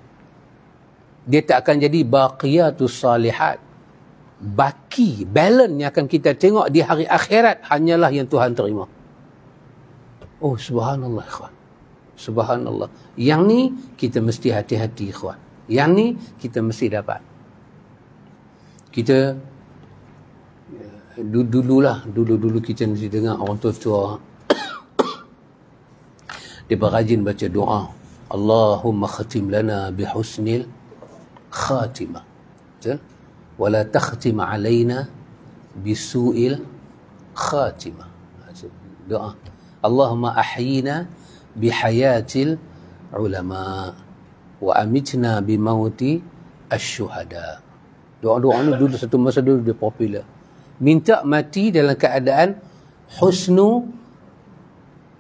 Speaker 1: Dia tak akan jadi baqiyatus salihat. Baki, balance yang akan kita tengok di hari akhirat hanyalah yang Tuhan terima. Oh, subhanallah, ikhwan. Subhanallah. Yang ni kita mesti hati-hati, ikhwan. Yang ni kita mesti dapat. Kita dulu kita mesti dengar orang tua dia berrajin baca doa, Allahumma khatim lana bihusnil khatimah, betul? Wala takhtim alaina bisu'il khatimah. Doa Allahumma ahyina bihayatil ulama wa amitna bimauti asyuhada. Doa-doa ni dulu satu masa dulu dia popular. Minta mati dalam keadaan husnu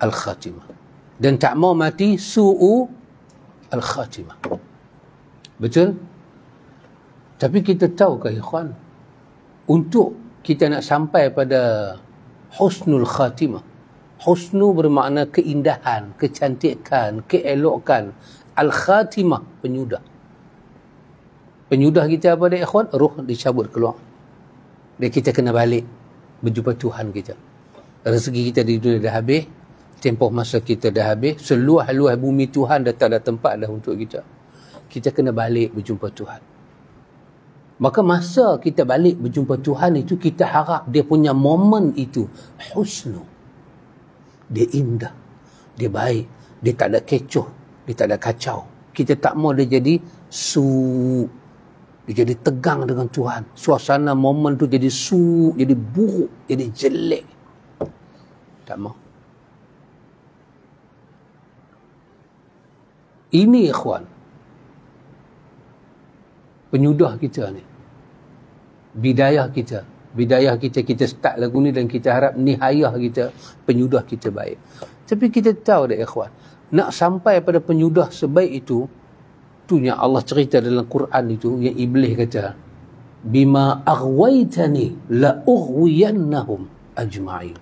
Speaker 1: al-khatimah. Dan tak mau mati su'u al-khatimah. Betul? Tapi kita tahu ke, ikhwan, untuk kita nak sampai pada husnul khatimah. Husnu bermakna keindahan, kecantikan, keelokan. Al-khatimah, penyudah. Penyudah kita apa dia, ikhwan? Roh dicabut keluar. Dan kita kena balik berjumpa Tuhan kita. Rezeki kita di dunia dah habis, tempoh masa kita dah habis, seluas-luas bumi Tuhan dah tak ada tempat dah untuk kita. Kita kena balik berjumpa Tuhan. Maka masa kita balik berjumpa Tuhan itu, kita harap dia punya momen itu husnu. Dia indah, dia baik, dia tak ada kecoh, dia tak ada kacau. Kita tak mau dia jadi dia jadi tegang dengan Tuhan. Suasana momen tu jadi jadi buruk, jadi jelek. Tak mau. Ini, ikhwan, penyudah kita ni. Bidayah kita, kita start lagu ni dan kita harap nihayah kita, penyudah kita baik. Tapi kita tahu dah, ikhwan, nak sampai pada penyudah sebaik itu, tu yang Allah cerita dalam Quran itu, yang Iblis kata, bima aghwaytani la ughwiyannahum ajma'in.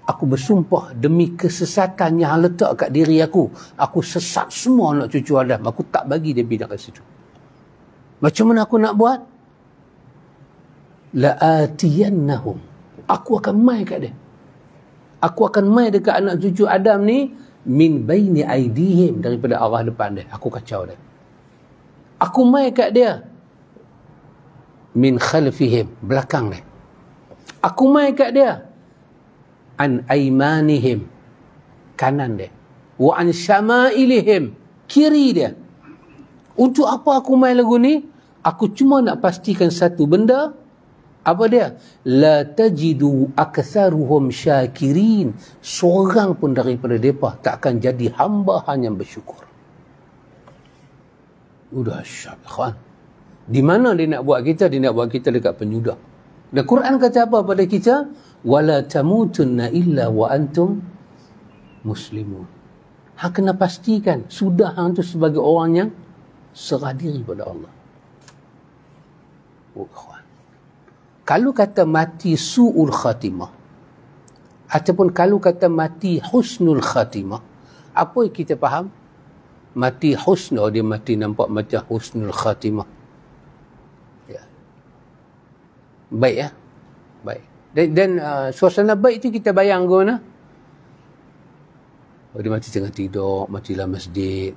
Speaker 1: Aku bersumpah demi kesesatan yang letak kat diri aku sesat semua anak cucu Adam. Aku tak bagi dia pindah ke situ. Macam mana aku nak buat? La'atiyannahum. Aku akan mai kat dia. Aku akan mai dekat anak cucu Adam ni min baini aidihim, daripada arah depan dia. Aku kacau dia. Aku mai kat dia min khalfihim, belakang dia. Aku mai kat dia an aimanihim, kanan dia. Wa an syama'ilihim, kiri dia. Untuk apa aku main lagu ni? Aku cuma nak pastikan satu benda, Apa dia? La tajidu aktsaruhum syakirin. Seorang pun daripada mereka tak akan jadi hamba hanya bersyukur. Udah syak, ikhwan. Di mana dia nak buat kita? Dia nak buat kita dekat penyudah. Dan Quran kata apa pada kita? Wala tamutunna illa wa antum muslimun. Hang kena pastikan sudah hang tu sebagai orang yang serah diri pada Allah. Oh, ikhwan. Kalau kata mati su'ul khatimah, ataupun kalau kata mati husnul khatimah, apa yang kita faham? Mati husnul, dia mati nampak macam husnul khatimah. Ya. Baik ya. Baik. Dan suasana baik itu kita bayang ke mana? Oh, dia mati tengah tidur, mati dalam masjid.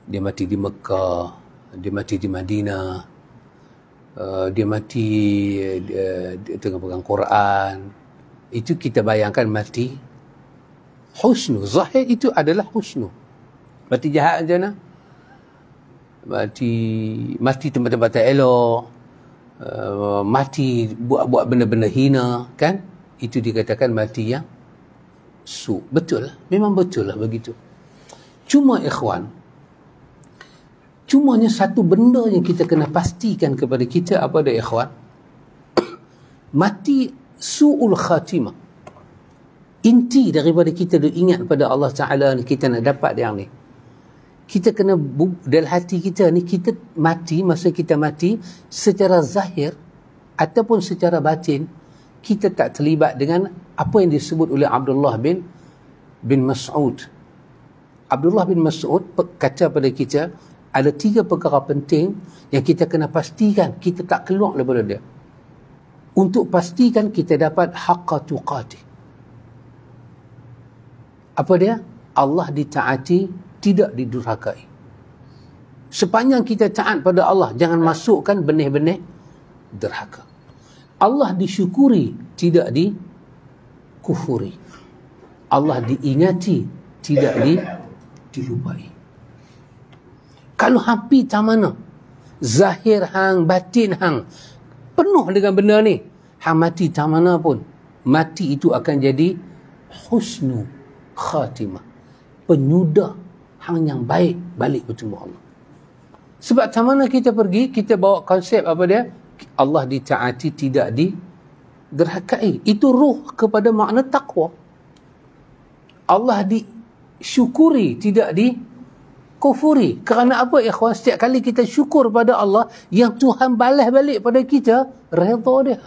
Speaker 1: Dia mati di Mekah, dia mati di Madinah. Dia mati dia tengah pegang Quran. Itu kita bayangkan mati husnu. Zahir itu adalah husnu. Mati jahat macam mana? Mati tempat-tempat tak elok, mati buat benda-benda hina, kan? Itu dikatakan mati yang su. Betul lah, memang betul lah begitu. Cuma ikhwan, cumanya satu benda yang kita kena pastikan kepada kita, apa dia ikhwan? Mati su'ul khatimah. Inti daripada kita ingat pada Allah Ta'ala ni, kita nak dapat yang ni. Kita kena, dalam hati kita ni, kita mati, masa kita mati, secara zahir ataupun secara batin, kita tak terlibat dengan apa yang disebut oleh Abdullah bin Mas'ud. Abdullah bin Mas'ud kata pada kita, ada 3 perkara penting yang kita kena pastikan kita tak keluar daripada dia. Untuk pastikan kita dapat haqqa tuqatih. Apa dia? Allah ditaati, tidak didurhakai. Sepanjang kita taat pada Allah, jangan masukkan benih-benih derhaka. Allah disyukuri, tidak dikufuri. Allah diingati, tidak dilupai. Kalau hampir tak mana, zahir hang, batin hang penuh dengan benda ni, hang mati tak mana pun, mati itu akan jadi husnu khatimah, penyudah hang yang baik balik bertemu Allah. Sebab tak mana kita pergi, kita bawa konsep apa dia? Allah ditaati, tidak diderhakai. Itu ruh kepada makna taqwa. Allah disyukuri, tidak dikufuri. Kerana apa ikhwan? Setiap kali kita syukur pada Allah, yang Tuhan balas balik pada kita, redha dia.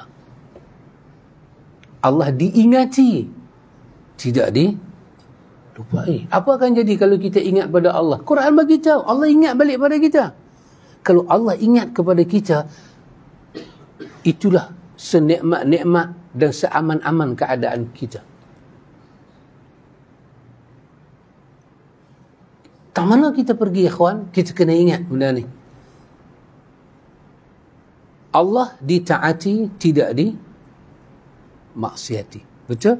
Speaker 1: Allah diingati, tidak dilupai. Apa akan jadi kalau kita ingat pada Allah? Quran bagi tahu, Allah ingat balik pada kita. Kalau Allah ingat kepada kita, itulah senikmat-nikmat dan seaman-aman keadaan kita. Tak mana kita pergi ikhwan, kita kena ingat benda ni. Allah ditaati, tidak dimaksiati. Betul?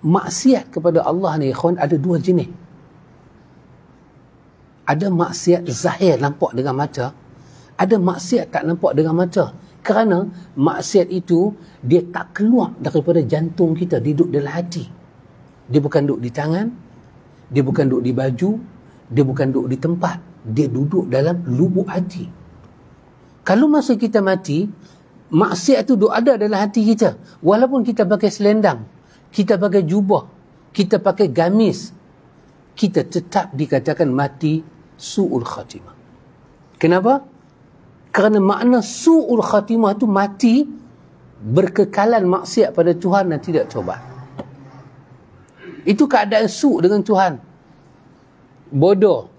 Speaker 1: Maksiat kepada Allah ni ikhwan ada 2 jenis. Ada maksiat zahir, nampak dengan mata. Ada maksiat tak nampak dengan mata. Kerana maksiat itu, dia tak keluar daripada jantung kita, dia duduk dalam hati. Dia bukan duduk di tangan, dia bukan duduk di baju, dia bukan duduk di tempat, dia duduk dalam lubuk hati. Kalau masa kita mati, maksiat itu duduk ada dalam hati kita. Walaupun kita pakai selendang, kita pakai jubah, kita pakai gamis, kita tetap dikatakan mati su'ul khatimah. Kenapa? Kerana makna su'ul khatimah itu mati berkekalan maksiat pada Tuhan dan tidak taubat. Itu keadaan su' dengan Tuhan. Bodoh.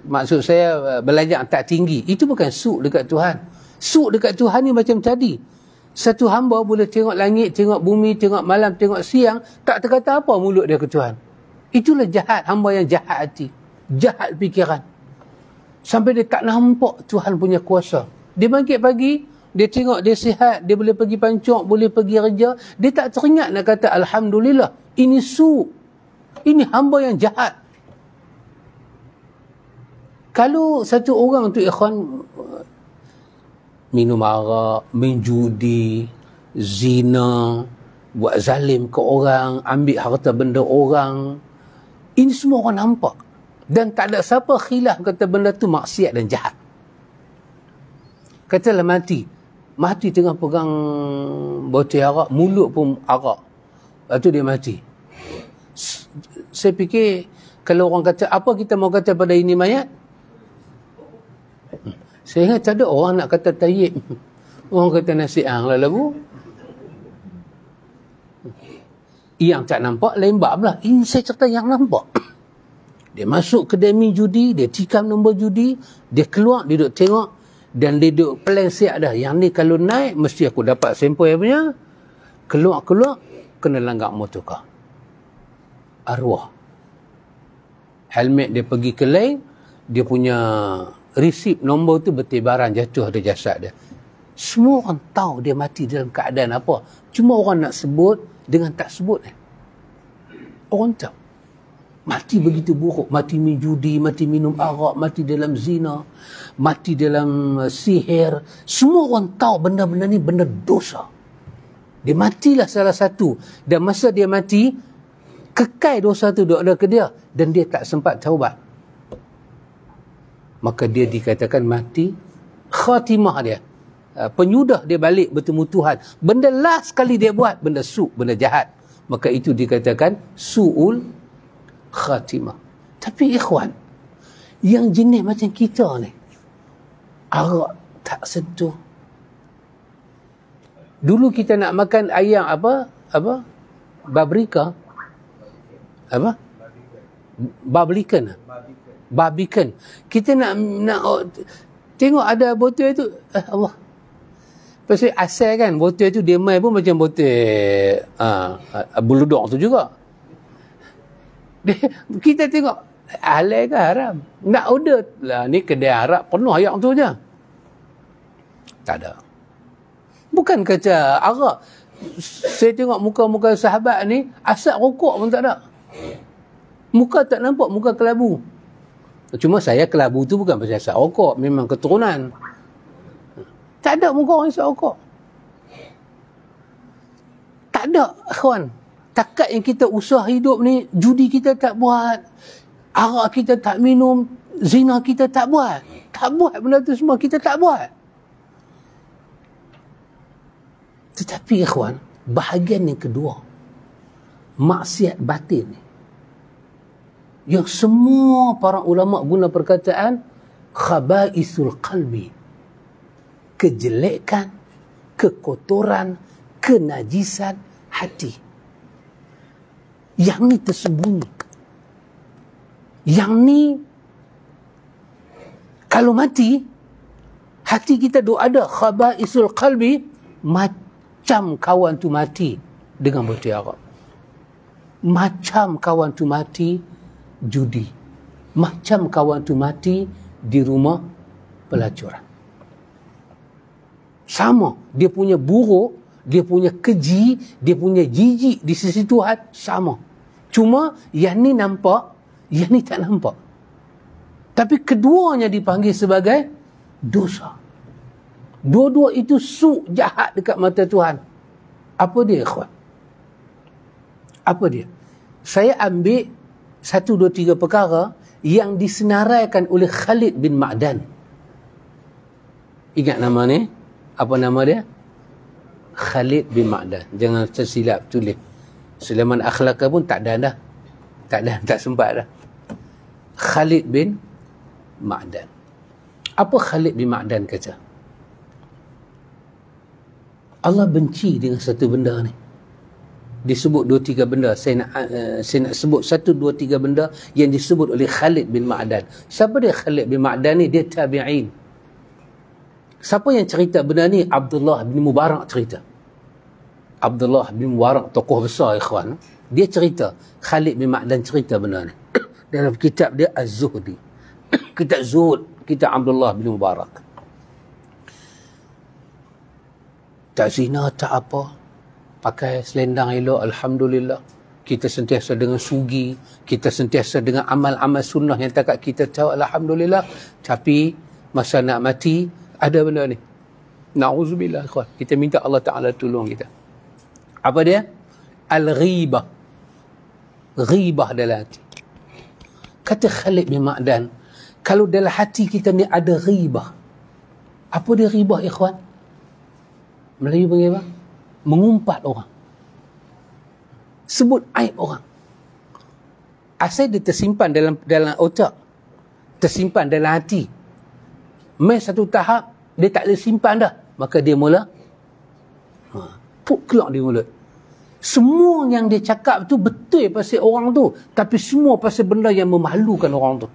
Speaker 1: Maksud saya belajar tak tinggi. Itu bukan su' dekat Tuhan. Su' dekat Tuhan ni macam tadi. Satu hamba boleh tengok langit, tengok bumi, tengok malam, tengok siang, tak terkata apa mulut dia ke Tuhan. Itulah jahat, hamba yang jahat hati, jahat fikiran. Sampai dia tak nampak Tuhan punya kuasa. Dia bangkit pagi, dia tengok dia sihat, dia boleh pergi pancok, boleh pergi kerja, dia tak teringat nak kata Alhamdulillah, ini su', ini hamba yang jahat. Kalau satu orang tu ikhwan minum arak, menjudi, zina, buat zalim ke orang, ambil harta benda orang. Ini semua orang nampak. Dan tak ada siapa khilaf kata benda tu maksiat dan jahat. Katalah mati tengah pegang botol arak, mulut pun arak. Lepas tu dia mati. Saya fikir, kalau orang kata, apa kita mau kata pada ini mayat? Saya ingat tak ada orang nak kata tayyib. Orang kata nasi'ang lah lagu. Yang tak nampak, lain bab lah. Ini saya cerita yang nampak. Dia masuk kedai judi, dia tikam nombor judi, dia keluar, dia duduk tengok, dan dia duduk plan siap dah. Yang ni kalau naik, mesti aku dapat sampel punya. Keluar, kena langgar motorkar. Arwah. Helmet dia pergi ke lain, dia punya resip nombor tu bertibaran jatuh ada jasad dia. Semua orang tahu dia mati dalam keadaan apa. Cuma orang nak sebut dengan tak sebut. Orang tahu. Mati begitu buruk. Mati minum judi, mati minum arak, mati dalam zina, mati dalam sihir. Semua orang tahu benda-benda ni benda dosa. Dia matilah salah satu. Dan masa dia mati, kekal dosa tu duduk ada ke dia. Dan dia tak sempat taubat. Maka dia dikatakan mati khatimah dia. Penyudah dia balik bertemu Tuhan. Benda last kali dia buat, benda su', benda jahat. Maka itu dikatakan su'ul khatimah. Tapi ikhwan, yang jenis macam kita ni, arak tak sentuh. Dulu kita nak makan ayam babrika. Barbican. Kita nak tengok ada botol itu, Allah. Pasal asal kan botol itu dia main pun macam botol bulldog tu juga. Kita tengok halal ke haram? Nak order lah, ni kedai Arab penuh ayam tu je. Tak ada. Bukan kata arak. Saya tengok muka-muka sahabat ni, asap rokok pun tak ada. Muka tak nampak, muka kelabu. Cuma saya kelabu tu bukan pasal asap rokok, memang keturunan. Tak ada muka orang asap rokok. Tak ada, kawan. Takat yang kita usah hidup ni, judi kita tak buat, arak kita tak minum, zina kita tak buat. Tak buat benda tu semua, kita tak buat. Tetapi ikhwan, bahagian yang kedua, maksiat batin ni, yang semua para ulama guna perkataan khabaisul qalbi, kejelekan, kekotoran, kenajisan hati. Yang ni tersembunyi. Yang ni kalau mati, hati kita ada khabaisul qalbi, macam kawan tu mati dengan botol arak. Macam kawan tu mati judi. Macam kawan tu mati di rumah pelacuran. Sama. Dia punya buruk, dia punya keji, dia punya jijik di sisi Tuhan, sama. Cuma yang ni nampak, yang ni tak nampak. Tapi keduanya dipanggil sebagai dosa. Dua-dua itu su' jahat dekat mata Tuhan. Apa dia, ikhwan? Apa dia? Saya ambil 1, 2, 3 perkara yang disenaraikan oleh Khalid bin Ma'dan. Ingat nama ni? Apa nama dia? Khalid bin Ma'dan. Jangan tersilap tulis. Sulaiman Akhlaqah pun tak ada dah. Tak sempat dah. Khalid bin Ma'dan. Apa Khalid bin Ma'dan kata? Allah benci dengan satu benda ni. Disebut 2-3 benda. Saya nak sebut 1, 2, 3 benda yang disebut oleh Khalid bin Ma'dan. Siapa dia Khalid bin Ma'dan ni? Dia tabi'in. Siapa yang cerita benda ni? Abdullah bin Mubarak cerita. Abdullah bin Mubarak, tokoh besar ikhwan. Dia cerita. Khalid bin Ma'dan cerita benda ni. Dalam kitab dia Az-Zuhdi. Kitab Zuhud. Kitab Abdullah bin Mubarak. Tak zina, tak apa. Pakai selendang elok, alhamdulillah. Kita sentiasa dengan sugi. Kita sentiasa dengan amal-amal sunnah yang takat kita tahu, alhamdulillah. Tapi masa nak mati, ada benda ni. Na'udzubillah, ikhwan. Kita minta Allah Ta'ala tolong kita. Apa dia? Al-ghibah. Ghibah dalam hati. Kata Khalid bin Ma'dan, kalau dalam hati kita ni ada ghibah. Apa dia ghibah, ikhwan? Melayu panggil apa? Mengumpat orang. Sebut aib orang. Asal dia tersimpan dalam otak. Tersimpan dalam hati. Mai satu tahap, dia tak boleh simpan dah. Maka dia mula keluar di mulut. Semua yang dia cakap tu betul pasal orang tu. Tapi semua pasal benda yang memalukan orang tu.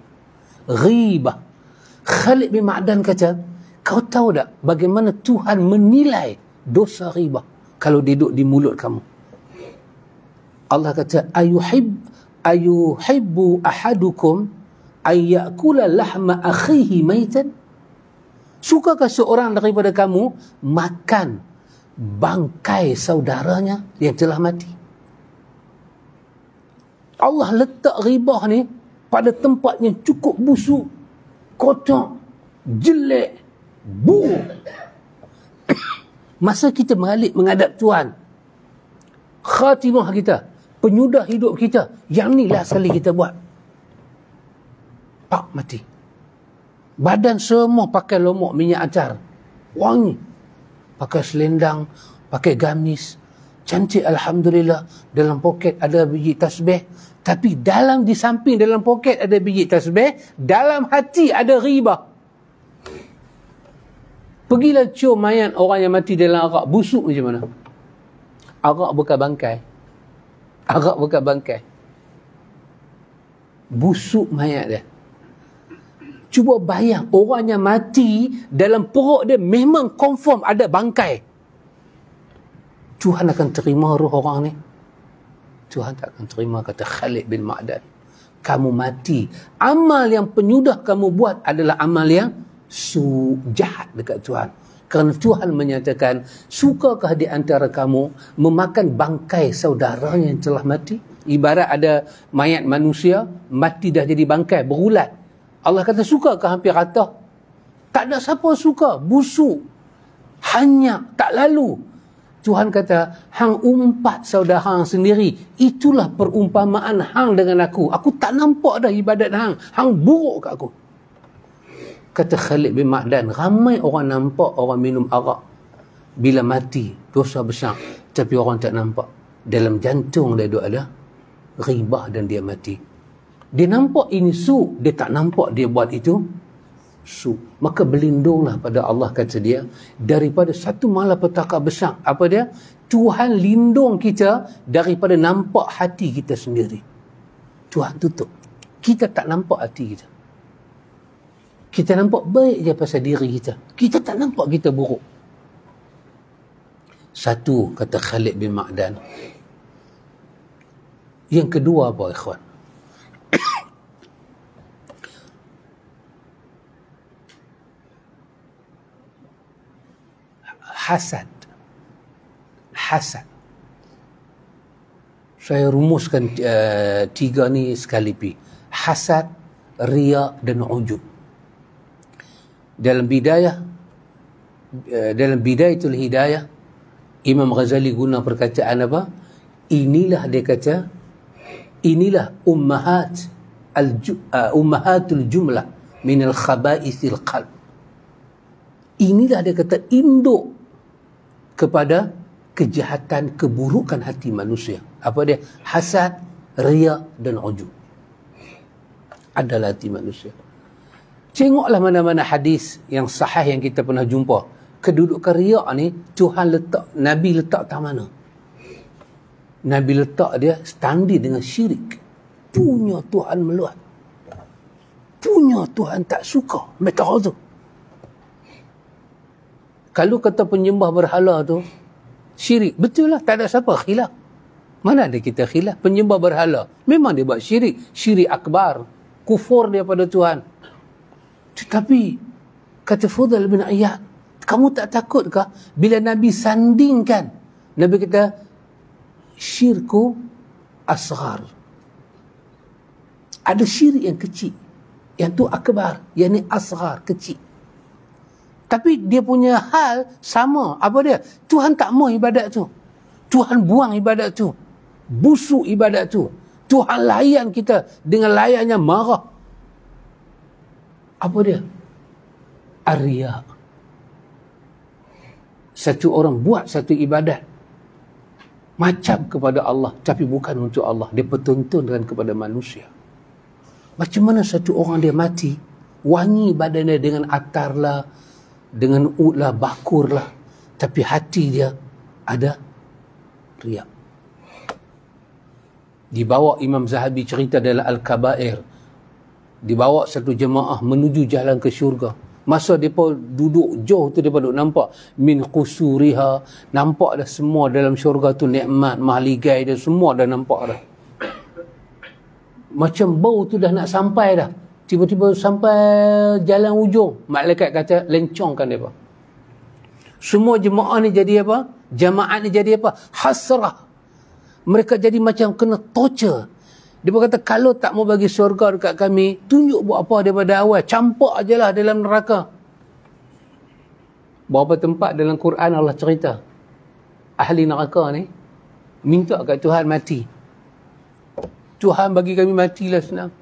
Speaker 1: Ghibah. Khalid bin Ma'dan kata, kau tahu tak bagaimana Tuhan menilai dosa ghibah kalau duduk di mulut kamu? Allah kata, ayuhibbu ahadukum ayyakula lahma akhihi maitan? Sukakah seorang daripada kamu makan bangkai saudaranya yang telah mati? Allah letak ghibah ni pada tempat yang cukup busuk, kotor, jelek, buruk. Masa kita menghadap Tuhan, khatimah kita, penyudah hidup kita, yang ni lah sekali kita buat. Pak, mati. Badan semua pakai lomok minyak acar, wangi. Pakai selendang, pakai gamis, cantik alhamdulillah. Dalam poket ada biji tasbih. Tapi di samping dalam poket ada biji tasbih, dalam hati ada ghibah. Pergilah cium mayat orang yang mati dalam arak, busuk macam mana? Arak bukan bangkai. Arak bukan bangkai. Busuk mayat dia. Cuba bayang, orang yang mati dalam perut dia memang confirm ada bangkai. Tuhan akan terima roh orang ni? Tuhan tak akan terima, kata Khalid bin Ma'dan. Kamu mati. Amal yang penyudah kamu buat adalah amal yang jahat dekat Tuhan. Kerana Tuhan menyatakan, sukakah di antara kamu memakan bangkai saudaranya yang telah mati? Ibarat ada mayat manusia, mati dah jadi bangkai, berulat. Allah kata, sukakah? Hampir rata. Tak ada siapa suka. Busuk. Hanyak. Tak lalu. Tuhan kata, hang umpat saudara hang sendiri. Itulah perumpamaan hang dengan aku. Aku tak nampak dah ibadat hang. Hang buruk kat aku. Kata Khalid bin Ma'dan, ramai orang nampak orang minum arak bila mati, dosa besar. Tapi orang tak nampak. Dalam jantung dia ada ghibah dan dia mati. Dia nampak ini su, dia tak nampak dia buat itu su. Maka berlindunglah pada Allah, kata dia, daripada satu malapetaka besar. Apa dia? Tuhan lindung kita daripada nampak hati kita sendiri. Tuhan tutup. Kita tak nampak hati kita. Kita nampak baik je pasal diri kita. Kita tak nampak kita buruk. Satu, kata Khalid bin Ma'dan. Yang kedua apa, ikhwan? Hasad. Hasad. Saya rumuskan tiga ni sekali pi. Hasad, riya dan ujub. Dalam Bidayatul Hidayah, Imam Ghazali guna perkataan apa? Inilah, dia kata, inilah ummahatul jumlah minal khaba'ithil qalb. Inilah, dia kata, induk kepada kejahatan, keburukan hati manusia. Apa dia? Hasad, riya dan ujub. Adalah hati manusia. Tengoklah mana-mana hadis yang sahih yang kita pernah jumpa. Kedudukan riya ni Tuhan letak, Nabi letak tak mana? Nabi letak dia standi dengan syirik. Punya Tuhan meluat. Punya Tuhan tak suka. Metahazu. Kalau kata penyembah berhala tu syirik, betul lah, tak ada siapa khilaf. Mana ada kita khilaf? Penyembah berhala memang dia buat syirik, syirik akbar, kufur dia pada Tuhan. Tetapi kata Fudail bin Iyad, kamu tak takutkah bila Nabi sandingkan, Nabi kata syirku asghar, ada syirik yang kecil, yang tu akbar, yang ni asghar, kecil. Tapi dia punya hal sama. Apa dia? Tuhan tak mau ibadat tu. Tuhan buang ibadat tu. Busuk ibadat tu. Tuhan layan kita dengan layannya marah. Apa dia? Ar-riya. Satu orang buat satu ibadat macam kepada Allah, tapi bukan untuk Allah. Dia pertontonkan kepada manusia. Macam mana satu orang dia mati, wangi badannya dengan atar lah, dengan ud lah, bakur lah, tapi hati dia ada riak. Dibawa Imam Zahabi cerita dalam Al-Kabair, dibawa satu jemaah menuju jalan ke syurga. Masa mereka duduk jauh tu, mereka duduk nampak min qusuriha, nampak dah semua dalam syurga tu, nikmat, mahligai dia semua dah nampak dah. Macam bau tu dah nak sampai dah. Tiba-tiba sampai jalan ujung, malaikat kata lencongkan mereka. Semua jemaah ni jadi apa? Jamaat ni jadi apa? Hasrah. Mereka jadi macam kena torture. Dia kata, kalau tak mau bagi syurga dekat kami, tunjuk buat apa daripada awal. Campak je lah dalam neraka. Berapa tempat dalam Quran Allah cerita, ahli neraka ni minta kat Tuhan mati. Tuhan bagi kami matilah senang.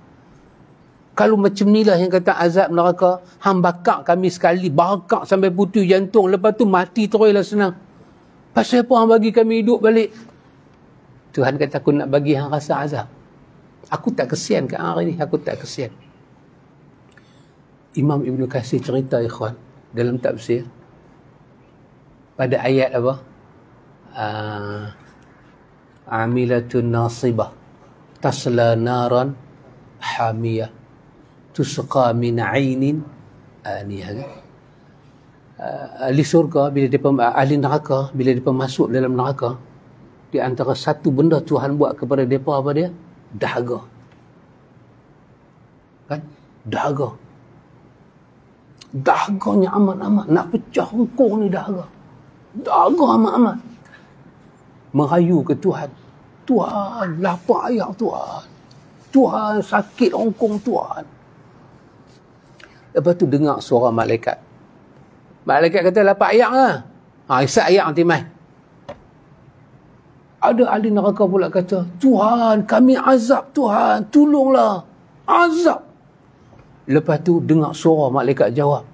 Speaker 1: Kalau macam ni lah yang kata azab neraka, hang bakar kami sekali, bakar sampai putus jantung, lepas tu mati terus lah senang. Pasal apa hang bagi kami hidup balik? Tuhan kata, aku nak bagi hang rasa azab. Aku tak kesian kat hari ni, aku tak kesian. Imam Ibn Katsir cerita, ikhwan, dalam tafsir, pada ayat apa? Amilatun nasibah, tasla naran hamiyah, tusqa min ainin aniyah. Ahli surga, bila dia ahli neraka, bila dia masuk dalam neraka, di antara satu benda Tuhan buat kepada mereka apa dia? Dahaga. Kan? Dahaga. Dahaganya amat-amat. Nak pecah hongkong ni dahaga. Dahaga amat-amat. Merayu ke Tuhan. Tuhan, lapar ayak Tuhan. Tuhan, sakit hongkong Tuhan. Lepas tu dengar suara malaikat. Malaikat kata, lapar ayak lah. Isap ayak nanti mai. Ada ahli neraka pula kata, Tuhan, kami azab Tuhan, tolonglah, azab. Lepas tu dengar suara malaikat jawab,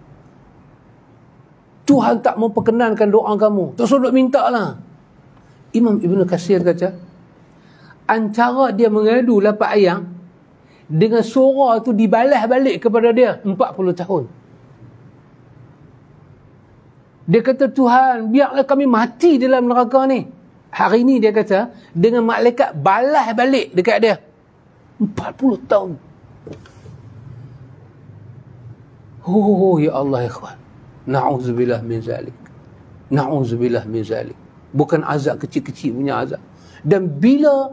Speaker 1: Tuhan tak mau perkenankan doa kamu, tak suruh minta lah. Imam Ibn Katsir kata, antara dia mengadu lapak ayam dengan suara tu dibalas balik kepada dia 40 tahun. Dia kata, Tuhan, biarlah kami mati dalam neraka ni. Hari ni dia kata, dengan malaikat balas balik dekat dia 40 tahun. Oh ya Allah, ikhwan, na'udzubillah min zalik, na'udzubillah min zalik. Bukan azab kecil-kecil punya azab. Dan bila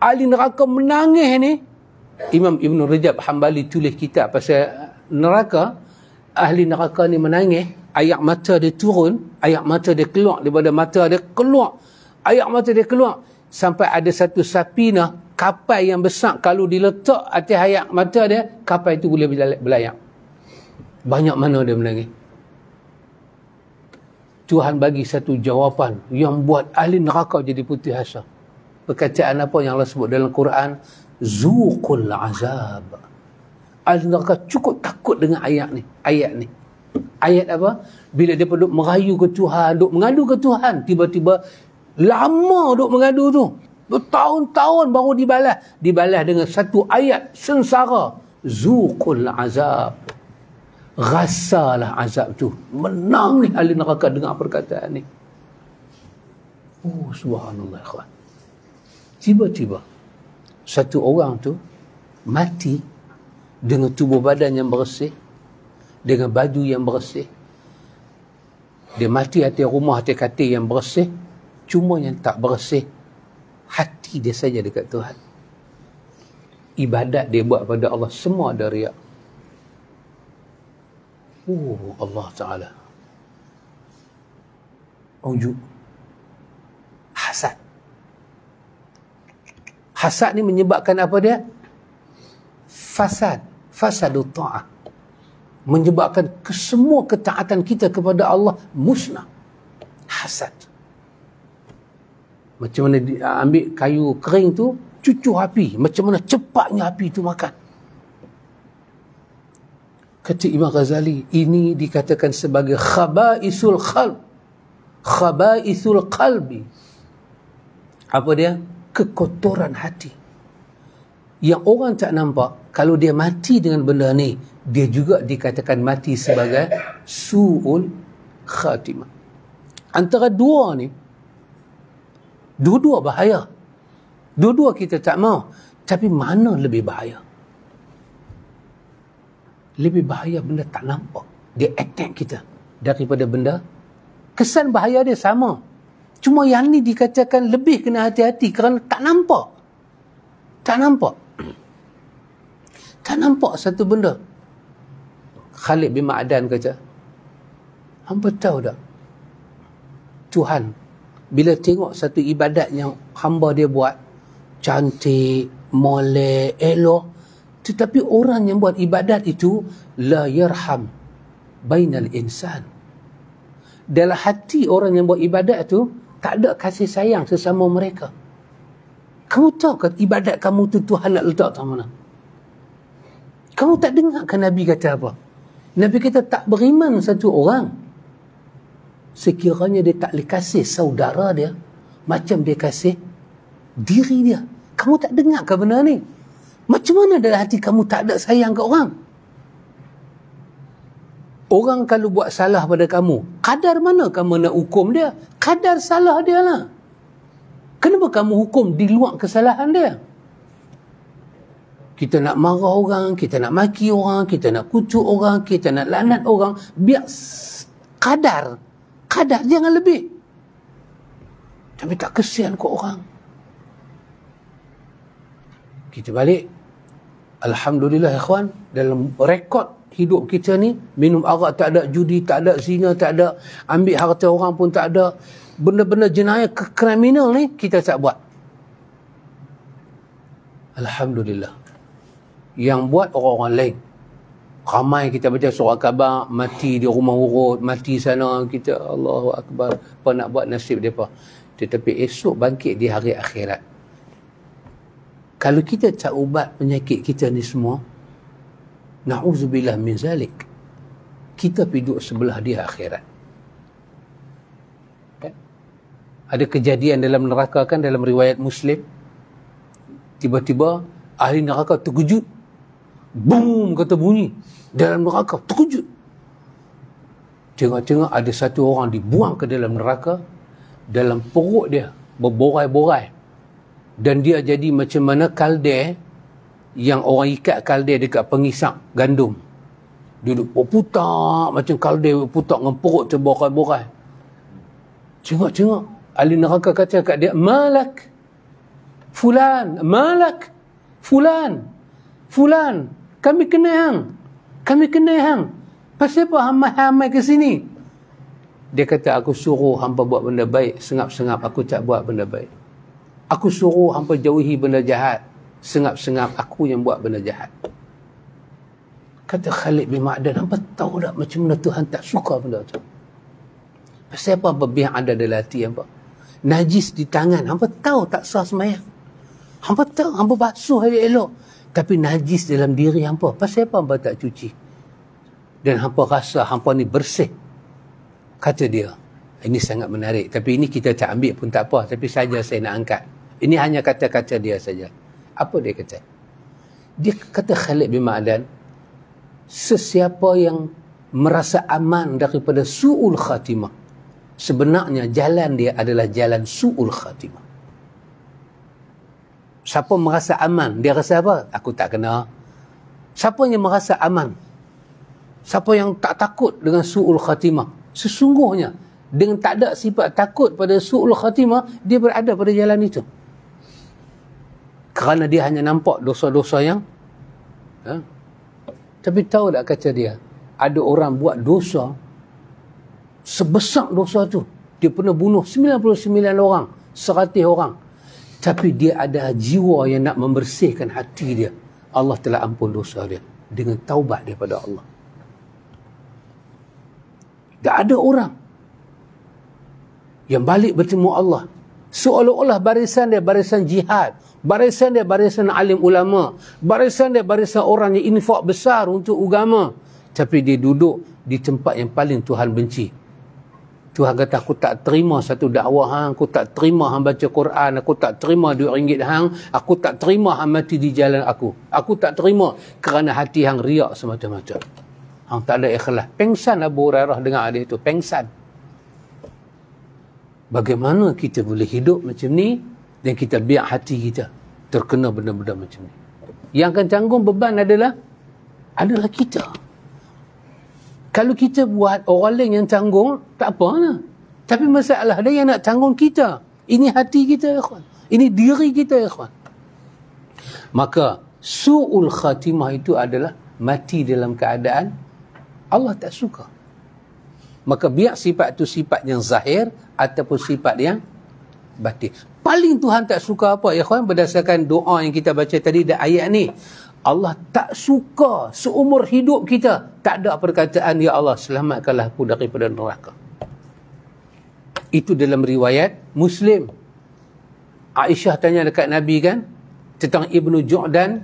Speaker 1: ahli neraka menangis ni, Imam Ibn Rajab Hanbali tulis kitab pasal neraka. Ahli neraka ni menangis, air mata dia turun, air mata dia keluar daripada mata dia, keluar air mata dia keluar, sampai ada satu sapinah, kapal yang besar, kalau diletak atas air mata dia, kapal itu boleh berlayar. Banyak mana dia menangis. Tuhan bagi satu jawapan yang buat ahli neraka jadi putih asa. Perkataan apa yang Allah sebut dalam Quran? Zuqul azab. Ahli neraka cukup takut dengan ayat ni. Ayat apa? Bila dia duduk merayu ke Tuhan, duduk mengadu ke Tuhan, tiba-tiba lama duk mengadu tu, bertahun-tahun baru dibalas dengan satu ayat sengsara, zuqul azab. Rasalah azab tu. Menangis ahli neraka dengar perkataan ni. Oh subhanallah, ikhwan. Tiba-tiba satu orang tu mati dengan tubuh badan yang bersih, dengan baju yang bersih. Dia mati atas rumah, atas katil yang bersih. Cuma yang tak bersih hati dia saja dekat Tuhan. Ibadat dia buat pada Allah semua ada riak. Oh Allah Ta'ala. Ujub. Hasad. Hasad ni menyebabkan apa dia? Fasad. Fasadut ta'ah. menyebabkan semua ketaatan kita kepada Allah musnah. Hasad. Macam mana ambil kayu kering tu, cucu api, macam mana cepatnya api tu makan. Kata Imam Ghazali, ini dikatakan sebagai khaba'isul qalb. Khaba'isul qalbi. Apa dia? Kekotoran hati. Yang orang tak nampak, kalau dia mati dengan benda ni, dia juga dikatakan mati sebagai su'ul khatimah. Antara dua ni, dua-dua bahaya. Dua-dua kita tak mau. Tapi mana lebih bahaya? Lebih bahaya benda tak nampak. Dia attack kita daripada benda. Kesan bahaya dia sama. Cuma yang ni dikatakan lebih kena hati-hati kerana tak nampak. Tak nampak. Tak nampak satu benda. Khalid bin Ma'dan kata, hampa tahu tak? Tuhan, bila tengok satu ibadat yang hamba dia buat, cantik, molek, elok, tetapi orang yang buat ibadat itu la yarham bainal insan. Dalam hati orang yang buat ibadat itu tak ada kasih sayang sesama mereka. Kamu tahu kan ibadat kamu tu Tuhan nak letak tak mana? Kamu tak dengar kan Nabi kata apa? Nabi kata tak beriman satu orang sekiranya dia tak boleh kasih saudara dia macam dia kasih diri dia. Kamu tak dengar ke benda ni? Macam mana dalam hati kamu tak ada sayang ke orang? Orang kalau buat salah pada kamu, kadar mana kamu nak hukum dia? Kadar salah dia lah. Kenapa kamu hukum di luar kesalahan dia? Kita nak marah orang, kita nak maki orang, kita nak kucuk orang, kita nak laknat orang. Biar kadar. Kadar jangan lebih. Tapi tak kesian ke orang. Kita balik. Alhamdulillah ikhwan, dalam rekod hidup kita ni, minum arak tak ada, judi tak ada, zina tak ada, ambil harta orang pun tak ada, benda-benda jenayah kriminal ni kita tak buat. Alhamdulillah. Yang buat orang-orang lain. Ramai kita baca surah khabar, mati di rumah urut, mati sana, kita Allahu Akbar, apa nak buat nasib mereka. Tetapi esok bangkit di hari akhirat. Kalau kita tak ubat penyakit kita ni semua, na'udzubillah min zalik, kita duduk sebelah dia akhirat. Okay? Ada kejadian dalam neraka kan, dalam riwayat Muslim, tiba-tiba ahli neraka terkejut, boom kata bunyi dalam neraka, terkejut. Tengok-tengok ada satu orang dibuang ke dalam neraka, dalam perut dia berborai-borai, dan dia jadi macam mana kalder yang orang ikat kalder dekat pengisap gandum. Duduk berputar macam kalder berputar dengan perut terborai-borai. Tengok-tengok ahli neraka kata kat dia, malak fulan, malak fulan, fulan, kami kena hang, kami kena hang, pasal apa hamai-hamai ke sini? Dia kata, aku suruh hampa buat benda baik, sengap-sengap aku tak buat benda baik. Aku suruh hampa jauhi benda jahat, sengap-sengap aku yang buat benda jahat. Kata Khalid bin Ma'dan, hampa tahu tak macam mana Tuhan tak suka benda tu? Pasal apa biar ada dalam hati hampa? Najis di tangan, hampa tahu tak sah semayang. Hampa tahu, hampa basuh elok-elok. Tapi najis dalam diri hampa, pasal apa hampa tak cuci? Dan hampa rasa hampa ni bersih. Kata dia, ini sangat menarik. Tapi ini kita tak ambil pun tak apa. Tapi saja saya nak angkat. Ini hanya kata-kata dia saja. Apa dia kata? Dia kata Khalid bin Ma'dan, sesiapa yang merasa aman daripada su'ul khatimah, sebenarnya jalan dia adalah jalan su'ul khatimah. Siapa merasa aman, dia rasa apa? Aku tak kena. Siapa yang merasa aman? Siapa yang tak takut dengan su'ul khatimah? Sesungguhnya, dengan tak ada sifat takut pada su'ul khatimah, dia berada pada jalan itu. Kerana dia hanya nampak dosa-dosa yang tapi tahu tak kata dia, ada orang buat dosa sebesar dosa tu. Dia pernah bunuh 99 orang, 100 orang. Tapi dia ada jiwa yang nak membersihkan hati dia. Allah telah ampun dosa dia dengan taubat daripada Allah. Tak ada orang yang balik bertemu Allah. Seolah-olah barisan dia barisan jihad, barisan dia barisan alim ulama, barisan dia barisan orang yang infak besar untuk agama. Tapi dia duduk di tempat yang paling Tuhan benci. Tuhan kata, aku tak terima satu dakwah hang, aku tak terima hang baca Quran, aku tak terima RM2 hang, aku tak terima hang mati di jalan aku. Aku tak terima kerana hati hang riak semata-mata. Hang tak ada ikhlas. Pengsan Abu Hurairah dengar ada itu, pengsan. Bagaimana kita boleh hidup macam ni dan kita biar hati kita terkena benda-benda macam ni? Yang akan tanggung beban adalah kita. Kalau kita buat orang lain yang tanggung, tak apa lah. Tapi masalah dia yang nak tanggung kita. Ini hati kita, ikhwan. Ini diri kita, ikhwan. Maka su'ul khatimah itu adalah mati dalam keadaan Allah tak suka. Maka biar sifat itu sifat yang zahir ataupun sifat yang batin. Paling Tuhan tak suka apa, ikhwan? Berdasarkan doa yang kita baca tadi dan ayat ni, Allah tak suka seumur hidup kita tak ada perkataan, ya Allah selamatkanlah aku daripada neraka. Itu dalam riwayat Muslim. Aisyah tanya dekat Nabi kan tentang Ibnu Ju'dan,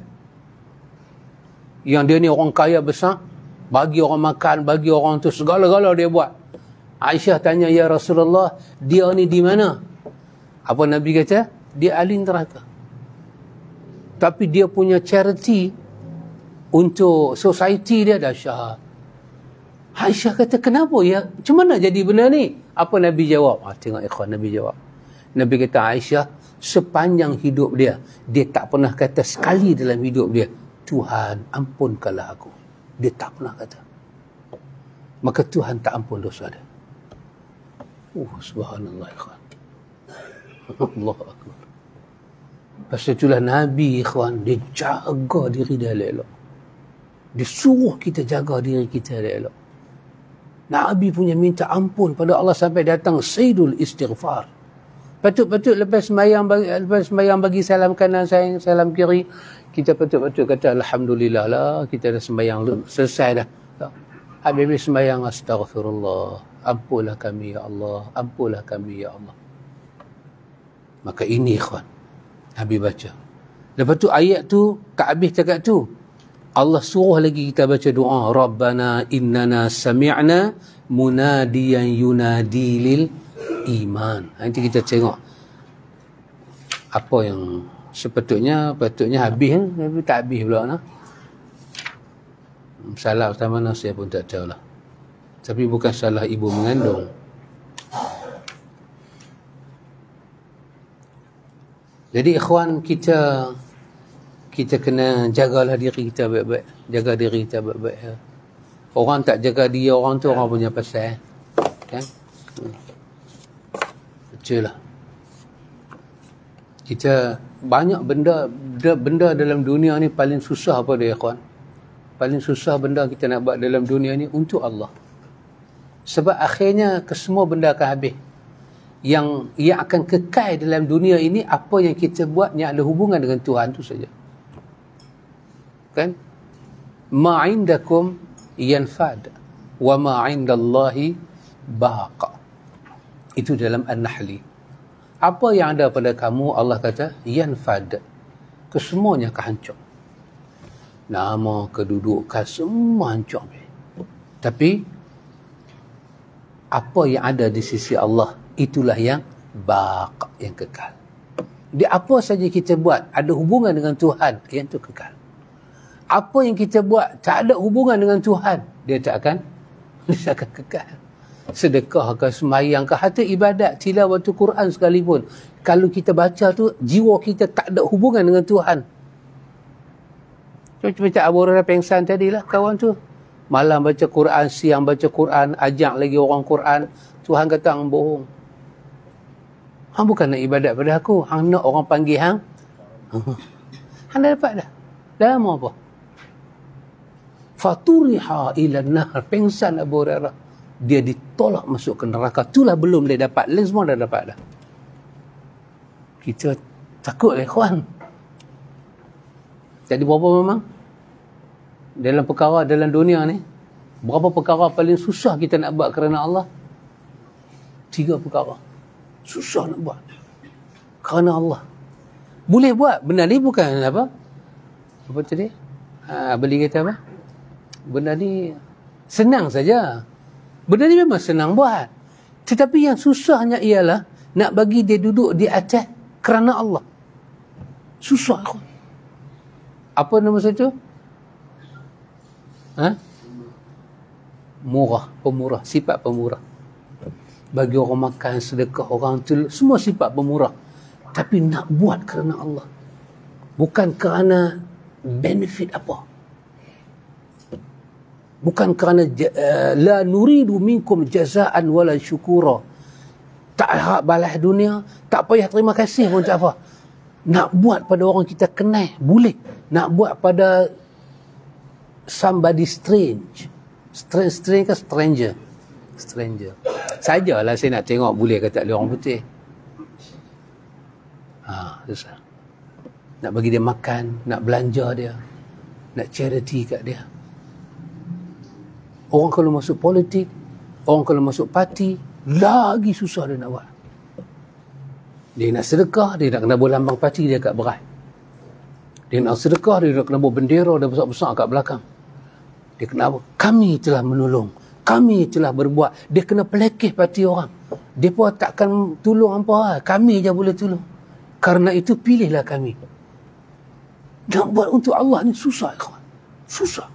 Speaker 1: yang dia ni orang kaya besar, bagi orang makan, bagi orang tu segala-gala dia buat. Aisyah tanya, ya Rasulullah, dia ni di mana? Apa Nabi kata? Dia ahli neraka. Tapi dia punya charity untuk society dia dahsyat. Aisyah kata, kenapa ya? Macam mana jadi benda ni? Apa Nabi jawab? Tengok ikhwan, Nabi jawab. Nabi kata, Aisyah, sepanjang hidup dia, dia tak pernah kata sekali dalam hidup dia, Tuhan ampunkanlah aku. Dia tak pernah kata. Maka Tuhan tak ampun dosa dia. Subhanallah ikhwan. Allah Akbar. Pasal itulah Nabi, ikhwan, dia jaga diri dia elok. Dia suruh kita jaga diri kita elok. Nabi punya minta ampun pada Allah sampai datang Sayyidul Istighfar. Patut-patut lepas sembahyang bagi salam kanan, salam kiri, kita patut-patut kata Alhamdulillah lah, kita dah sembahyang selesai dah. Habis sembahyang, Astaghfirullah, ampunlah kami ya Allah, ampunlah kami ya Allah. Maka ini ikhwan, Nabi baca. Lepas tu ayat tu tak habis cakap tu. Allah suruh lagi kita baca doa, Rabbana innana sami'na munadiyan yunadi lil iman. Nanti kita tengok apa yang patutnya habis, tapi tak habis pula nah. Salah utama mana saya pun tak tahu lah. Tapi bukan salah ibu mengandung. Jadi ikhwan, kita kena jagalah diri kita baik-baik. Jaga diri kita baik-baik. Orang tak jaga diri orang tu, orang punya pasal. Kan? Betul lah. Kita banyak benda dalam dunia ni paling susah apa dia ikhwan? Paling susah benda kita nak buat dalam dunia ni untuk Allah. Sebab akhirnya kesemua benda akan habis. Yang akan kekal dalam dunia ini apa yang kita buat yang ada hubungan dengan Tuhan tu saja. Kan? Ma indakum yanfad wa ma indallahi baqa. Itu dalam An-Nahli. Apa yang ada pada kamu, Allah kata yanfad. Kesemuanya akan hancur. Nama, kedudukan, semua hancur. Tapi apa yang ada di sisi Allah, itulah yang baqa, yang kekal. Jadi apa saja kita buat ada hubungan dengan Tuhan, yang itu kekal. Apa yang kita buat tak ada hubungan dengan Tuhan, dia tak akan kekal. Sedekah ke, sembahyang ke, hatta ibadat, tilawatul Quran sekalipun, kalau kita baca tu, jiwa kita tak ada hubungan dengan Tuhan. Macam Abu Hurairah pengsan tadilah kawan tu. Malam baca Quran, siang baca Quran, ajak lagi orang Quran. Tuhan kata, hang bohong. Hang bukan nak ibadat pada aku, hang nak orang panggil hang. Hang dah dapat dah. Dah mau apa? Faturiha ila nar, pengsan Abu Hurairah. Dia ditolak masuk ke neraka. Itulah belum dia dapat. Lain semua dah dapat dah. Kita takut lah ikhwan. Jadi berapa memang? Dalam perkara dalam dunia ni, Berapa perkara paling susah kita nak buat kerana Allah? 3 perkara. Susah nak buat kerana Allah. Boleh buat. Benda ni bukan apa? Apa tadi? Beli kata apa? Benda ni senang saja. Benda ni memang senang buat. Tetapi yang susahnya ialah nak bagi dia duduk di atas kerana Allah. Susah. Apa nama satu? Murah, pemurah, sifat pemurah. Bagi orang makan, sedekah, orang tu, semua sifat pemurah. Tapi nak buat kerana Allah. Bukan kerana benefit apa. Bukan kerana la nuridu minkum jazaan wala syukura. Tak harap balas dunia, tak payah terima kasih pun tak apa. Nak buat pada orang kita kenal, boleh. Nak buat pada somebody strange. Strange ke stranger? Stranger. Sajalah saya nak tengok boleh ke tak boleh orang putih. Susah. Nak bagi dia makan, nak belanja dia, nak charity kat dia. Orang kalau masuk politik, orang kalau masuk parti, lagi susah dia nak buat. Dia nak sedekah, dia nak kena bawa lambang parti dia kat beras. Dia nak sedekah, dia nak kena bawa bendera dia besar-besar kat belakang. Dia kena apa? Kami telah menolong, kami telah berbuat. Dia kena pelekeh parti orang. Dia pun takkan tolong apa, kami je boleh tolong. Karena itu pilihlah kami. Nak buat untuk Allah ni susah, kawan. Susah.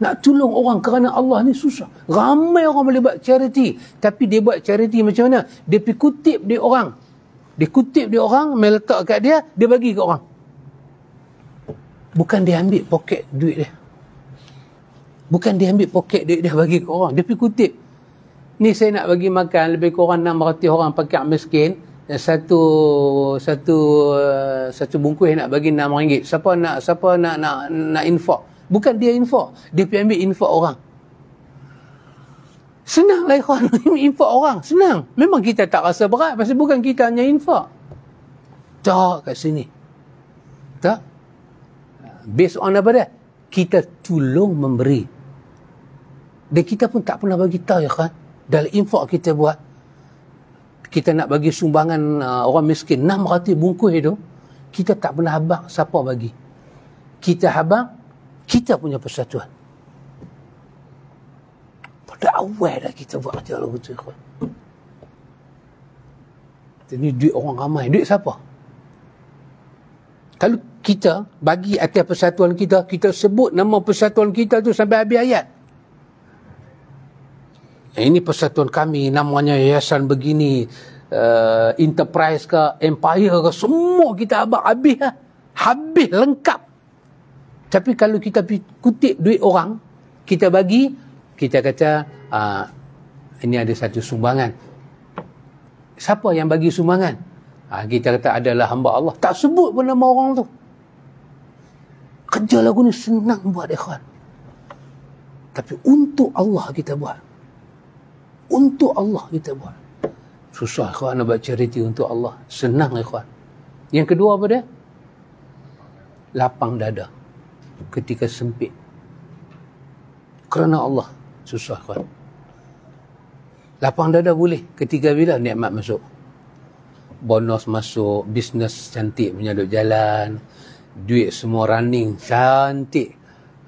Speaker 1: Nak tolong orang kerana Allah ni susah. Ramai orang boleh buat charity. Tapi dia buat charity macam mana? Dia pergi kutip dia orang. Dia kutip dia orang, meletak kat dia, dia bagi kat orang. Bukan dia ambil poket duit dia. Bukan dia ambil poket duit dia bagi kat orang. Dia pergi kutip. Ni saya nak bagi makan lebih kurang 600 orang fakir miskin. Satu bungkus nak bagi RM6. Siapa nak infak? Bukan dia infak. Dia pergi ambil infak orang. Senang lah ikhwan. Infak orang. Senang. Memang kita tak rasa berat. Pasal bukan kita hanya infak. Tak kat sini. Tak. Based on apa dia? Kita tolong memberi. Dan kita pun tak pernah bagi tahu ya kan. Dalam infak kita buat. Kita nak bagi sumbangan orang miskin. 600 bungkus itu. Kita tak pernah habaq siapa bagi. Kita habaq kita punya persatuan. Pada awal dah kita buat kerja lagu tu. Ini duit orang ramai. Duit siapa? Kalau kita bagi atas persatuan kita, kita sebut nama persatuan kita tu sampai habis ayat. Ini persatuan kami, namanya yayasan begini, enterprise ke, empire ke, semua kita habis lah. Habis lengkap. Tapi kalau kita kutip duit orang, kita bagi, kita kata, ini ada satu sumbangan. Siapa yang bagi sumbangan? Kita kata adalah hamba Allah. Tak sebut pun nama orang tu. Kerja lagu ni senang buat ikhwan. Tapi untuk Allah kita buat. Untuk Allah kita buat. Susah ikhwan nak buat charity untuk Allah. Senang ikhwan. Yang kedua apa dia? Lapang dada. Ketika sempit. Kerana Allah. Susah ikhwan. Lapang dada boleh. Ketika bila nikmat masuk. Bonus masuk. Bisnes cantik punya duk jalan. Duit semua running. Cantik.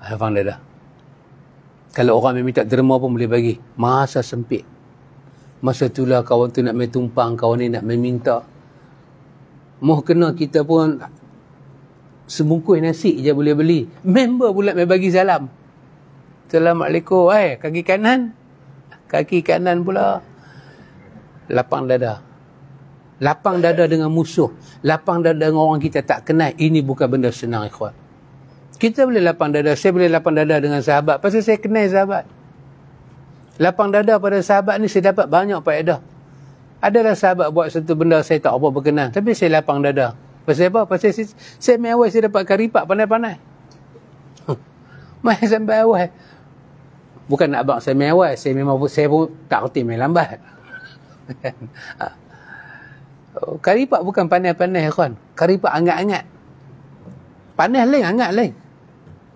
Speaker 1: Lapang dada. Kalau orang yang minta derma pun boleh bagi. Masa sempit. Masa itulah kawan tu nak main tumpang. Kawan ni nak main minta. Mau kena kita pun sebungkus nasi je boleh beli. Member pula main bagi salam. Assalamualaikum. Kaki kanan. Kaki kanan pula. Lapang dada. Lapang dada dengan musuh. Lapang dada dengan orang kita tak kenal. Ini bukan benda senang ikhwan. Kita boleh lapang dada. Saya boleh lapang dada dengan sahabat. Pasal saya kenal sahabat. Lapang dada pada sahabat ni saya dapat banyak faedah. Adalah sahabat buat satu benda saya tak apa berkenan. Tapi saya lapang dada. Pasal apa? Pasal saya main awal saya dapat karipak pandai-pandai. Main sampai awal. Bukan nak abang saya main awal. Saya pun tak kerti main lambat. Karipak bukan pandai-pandai kawan. Karipak angat-angat. Panas lain, hangat lain.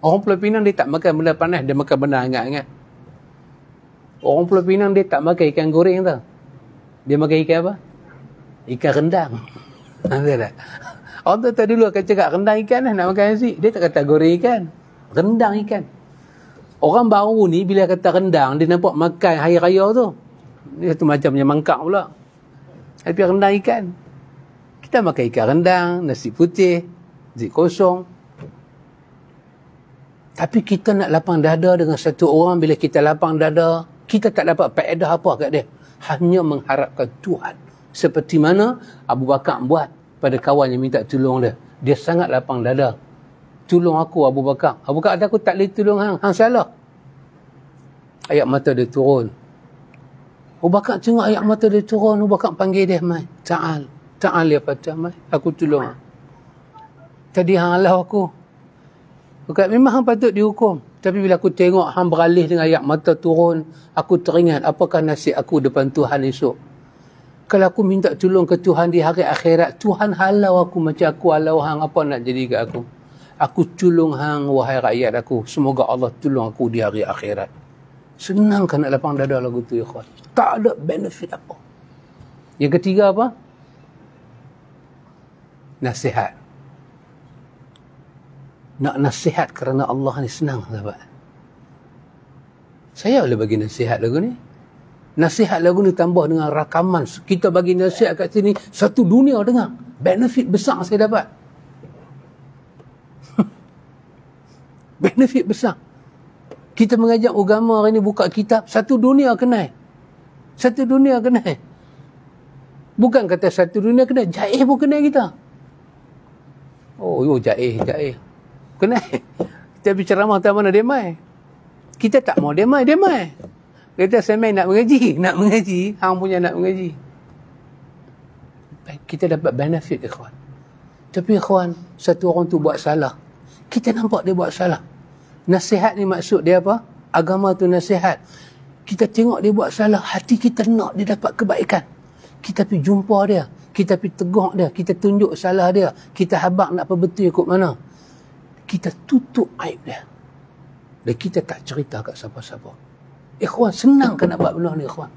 Speaker 1: Orang Pulau Pinang dia tak makan benda panas, dia makan benda hangat-hangat. Orang Pulau Pinang dia tak makan ikan goreng tau. Dia makan ikan apa? Ikan rendang. Ada tak? Orang tu dulu akan cakap rendang ikan lah, nak makan nasi. Dia tak kata goreng ikan. Rendang ikan. Orang baru ni bila kata rendang, dia nampak makan hari raya tu. Dia tu macamnya mangkak pula. Tapi rendang ikan. Kita makan ikan rendang, nasi putih, nasi kosong. Tapi kita nak lapang dada dengan satu orang, bila kita lapang dada, kita tak dapat faedah apa kat dia. Hanya mengharapkan Tuhan. Seperti mana Abu Bakar buat pada kawan yang minta tolong dia. Dia sangat lapang dada. Tolong aku Abu Bakar. Abu Bakar kata aku tak boleh tolong hang. Hang salah. Ayat mata dia turun. Abu Bakar tengok ayat mata dia turun. Abu Bakar panggil dia, mai. Ta'al. Ta'al ya patah, mai. Aku tolong. Tadi hang halau aku. Bukan, memang hang patut dihukum. Tapi bila aku tengok hang beralih dengan ayat mata turun, aku teringat apakah nasib aku depan Tuhan esok. Kalau aku minta tolong ke Tuhan di hari akhirat, Tuhan halau aku macam aku halau hang, apa nak jadi kat aku? Aku tolong hang, wahai rakyat aku. Semoga Allah tolong aku di hari akhirat. Senang kan nak lapang dada lagu tu, ikhwan. Tak ada benefit apa. Yang ketiga apa? Nasihat. Nak nasihat kerana Allah ni senang, sahabat. Saya boleh bagi nasihat lagu ni. Nasihat lagu ni tambah dengan rakaman. Kita bagi nasihat kat sini, satu dunia dengar. Benefit besar saya dapat. Benefit besar. Kita mengajar agama hari ni, buka kitab, satu dunia kenal. Satu dunia kenal. Bukan kata satu dunia kenal, Jaih pun kenal kita. Oh, Jaih. Kenal. Kita bicara ceramah tak mana demai. Kita tak mau demai. Kata saya main nak mengaji. Hang punya nak mengaji. Kita dapat benefit, ikhwan. Tapi ikhwan, satu orang tu buat salah. Kita nampak dia buat salah. Nasihat ni maksud dia apa? Agama tu nasihat. Kita tengok dia buat salah, hati kita nak dia dapat kebaikan. Kita pergi jumpa dia. Kita pergi tegur dia. Kita tunjuk salah dia. Kita habaq nak perbetul ikut mana. Kita tutup aib dia. Dan kita tak cerita kat siapa-siapa. Ikhwan, senang kan nak buat benda ni, ikhwan.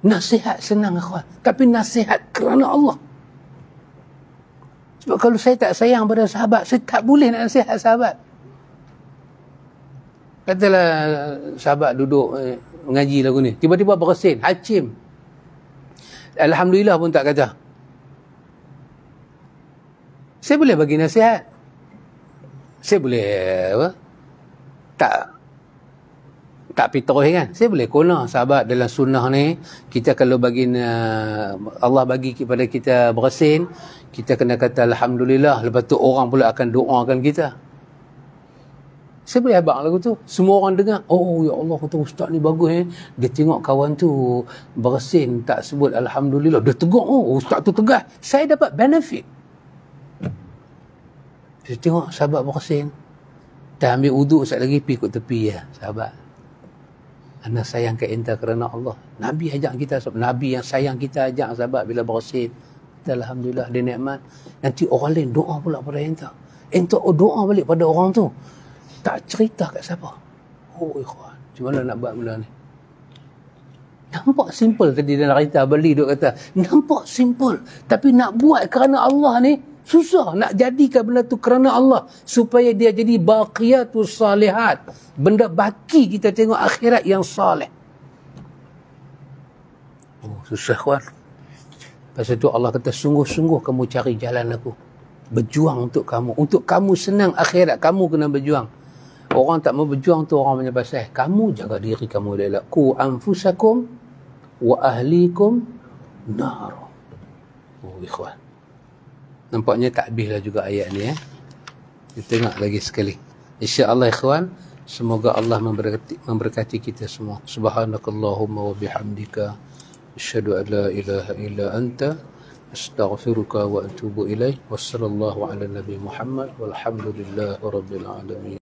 Speaker 1: Nasihat senang, ikhwan. Tapi nasihat kerana Allah. Sebab kalau saya tak sayang pada sahabat, saya tak boleh nak nasihat sahabat. Katalah sahabat duduk mengaji lagu ni. Tiba-tiba bersin, hacim. Alhamdulillah pun tak kata. Saya boleh bagi nasihat. Saya boleh apa? Tak pergi terus kan. Saya boleh kona sahabat dalam sunnah ni. Kita kalau bagi Allah bagi kepada kita bersin, kita kena kata Alhamdulillah. Lepas tu orang pula akan doakan kita. Saya boleh habaq lagu tu. Semua orang dengar. Oh ya Allah, kata ustaz ni bagus. Dia tengok kawan tu bersin tak sebut Alhamdulillah. Dia tegur. Oh ustaz tu tegas. Saya dapat benefit. Dia tengok sahabat bersin. Dah ambil uduk sekali lagi, pergi ikut tepi ya sahabat. Anda sayang ke enta kerana Allah. Nabi ajak kita, Nabi yang sayang kita ajak sahabat bila bersin. Alhamdulillah dia nikmat. Nanti orang lain doa pula pada enta. Enta doa balik pada orang tu. Tak cerita kat siapa. Oh ikhwan, macam mana nak buat benda ni? Nampak simple tadi dalam cerita Bali duk kata. Nampak simple. Tapi nak buat kerana Allah ni susah. Nak jadikan benda tu kerana Allah. Supaya dia jadi baqiyatus salihat. Benda baki kita tengok akhirat yang salih. Oh, susah kawan. Pasal tu Allah kata, sungguh-sungguh kamu cari jalan aku. Berjuang untuk kamu. Untuk kamu senang akhirat, kamu kena berjuang. Orang tak mau berjuang tu orang punya pasal. Kamu jaga diri kamu elok. Ku anfusakum wa ahlikum nar. Oh, ikhwan. Nampaknya tak habislah juga ayat ni. Kita tengok lagi sekali. InsyaAllah ikhwan, semoga Allah memberkati kita semua. Subhanakallahumma wa bihamdika. Asyhadu an la ilaha illa anta. Astaghfiruka wa atubu ilaih. Wassallallahu ala nabi Muhammad. Walhamdulillahi rabbil alamin.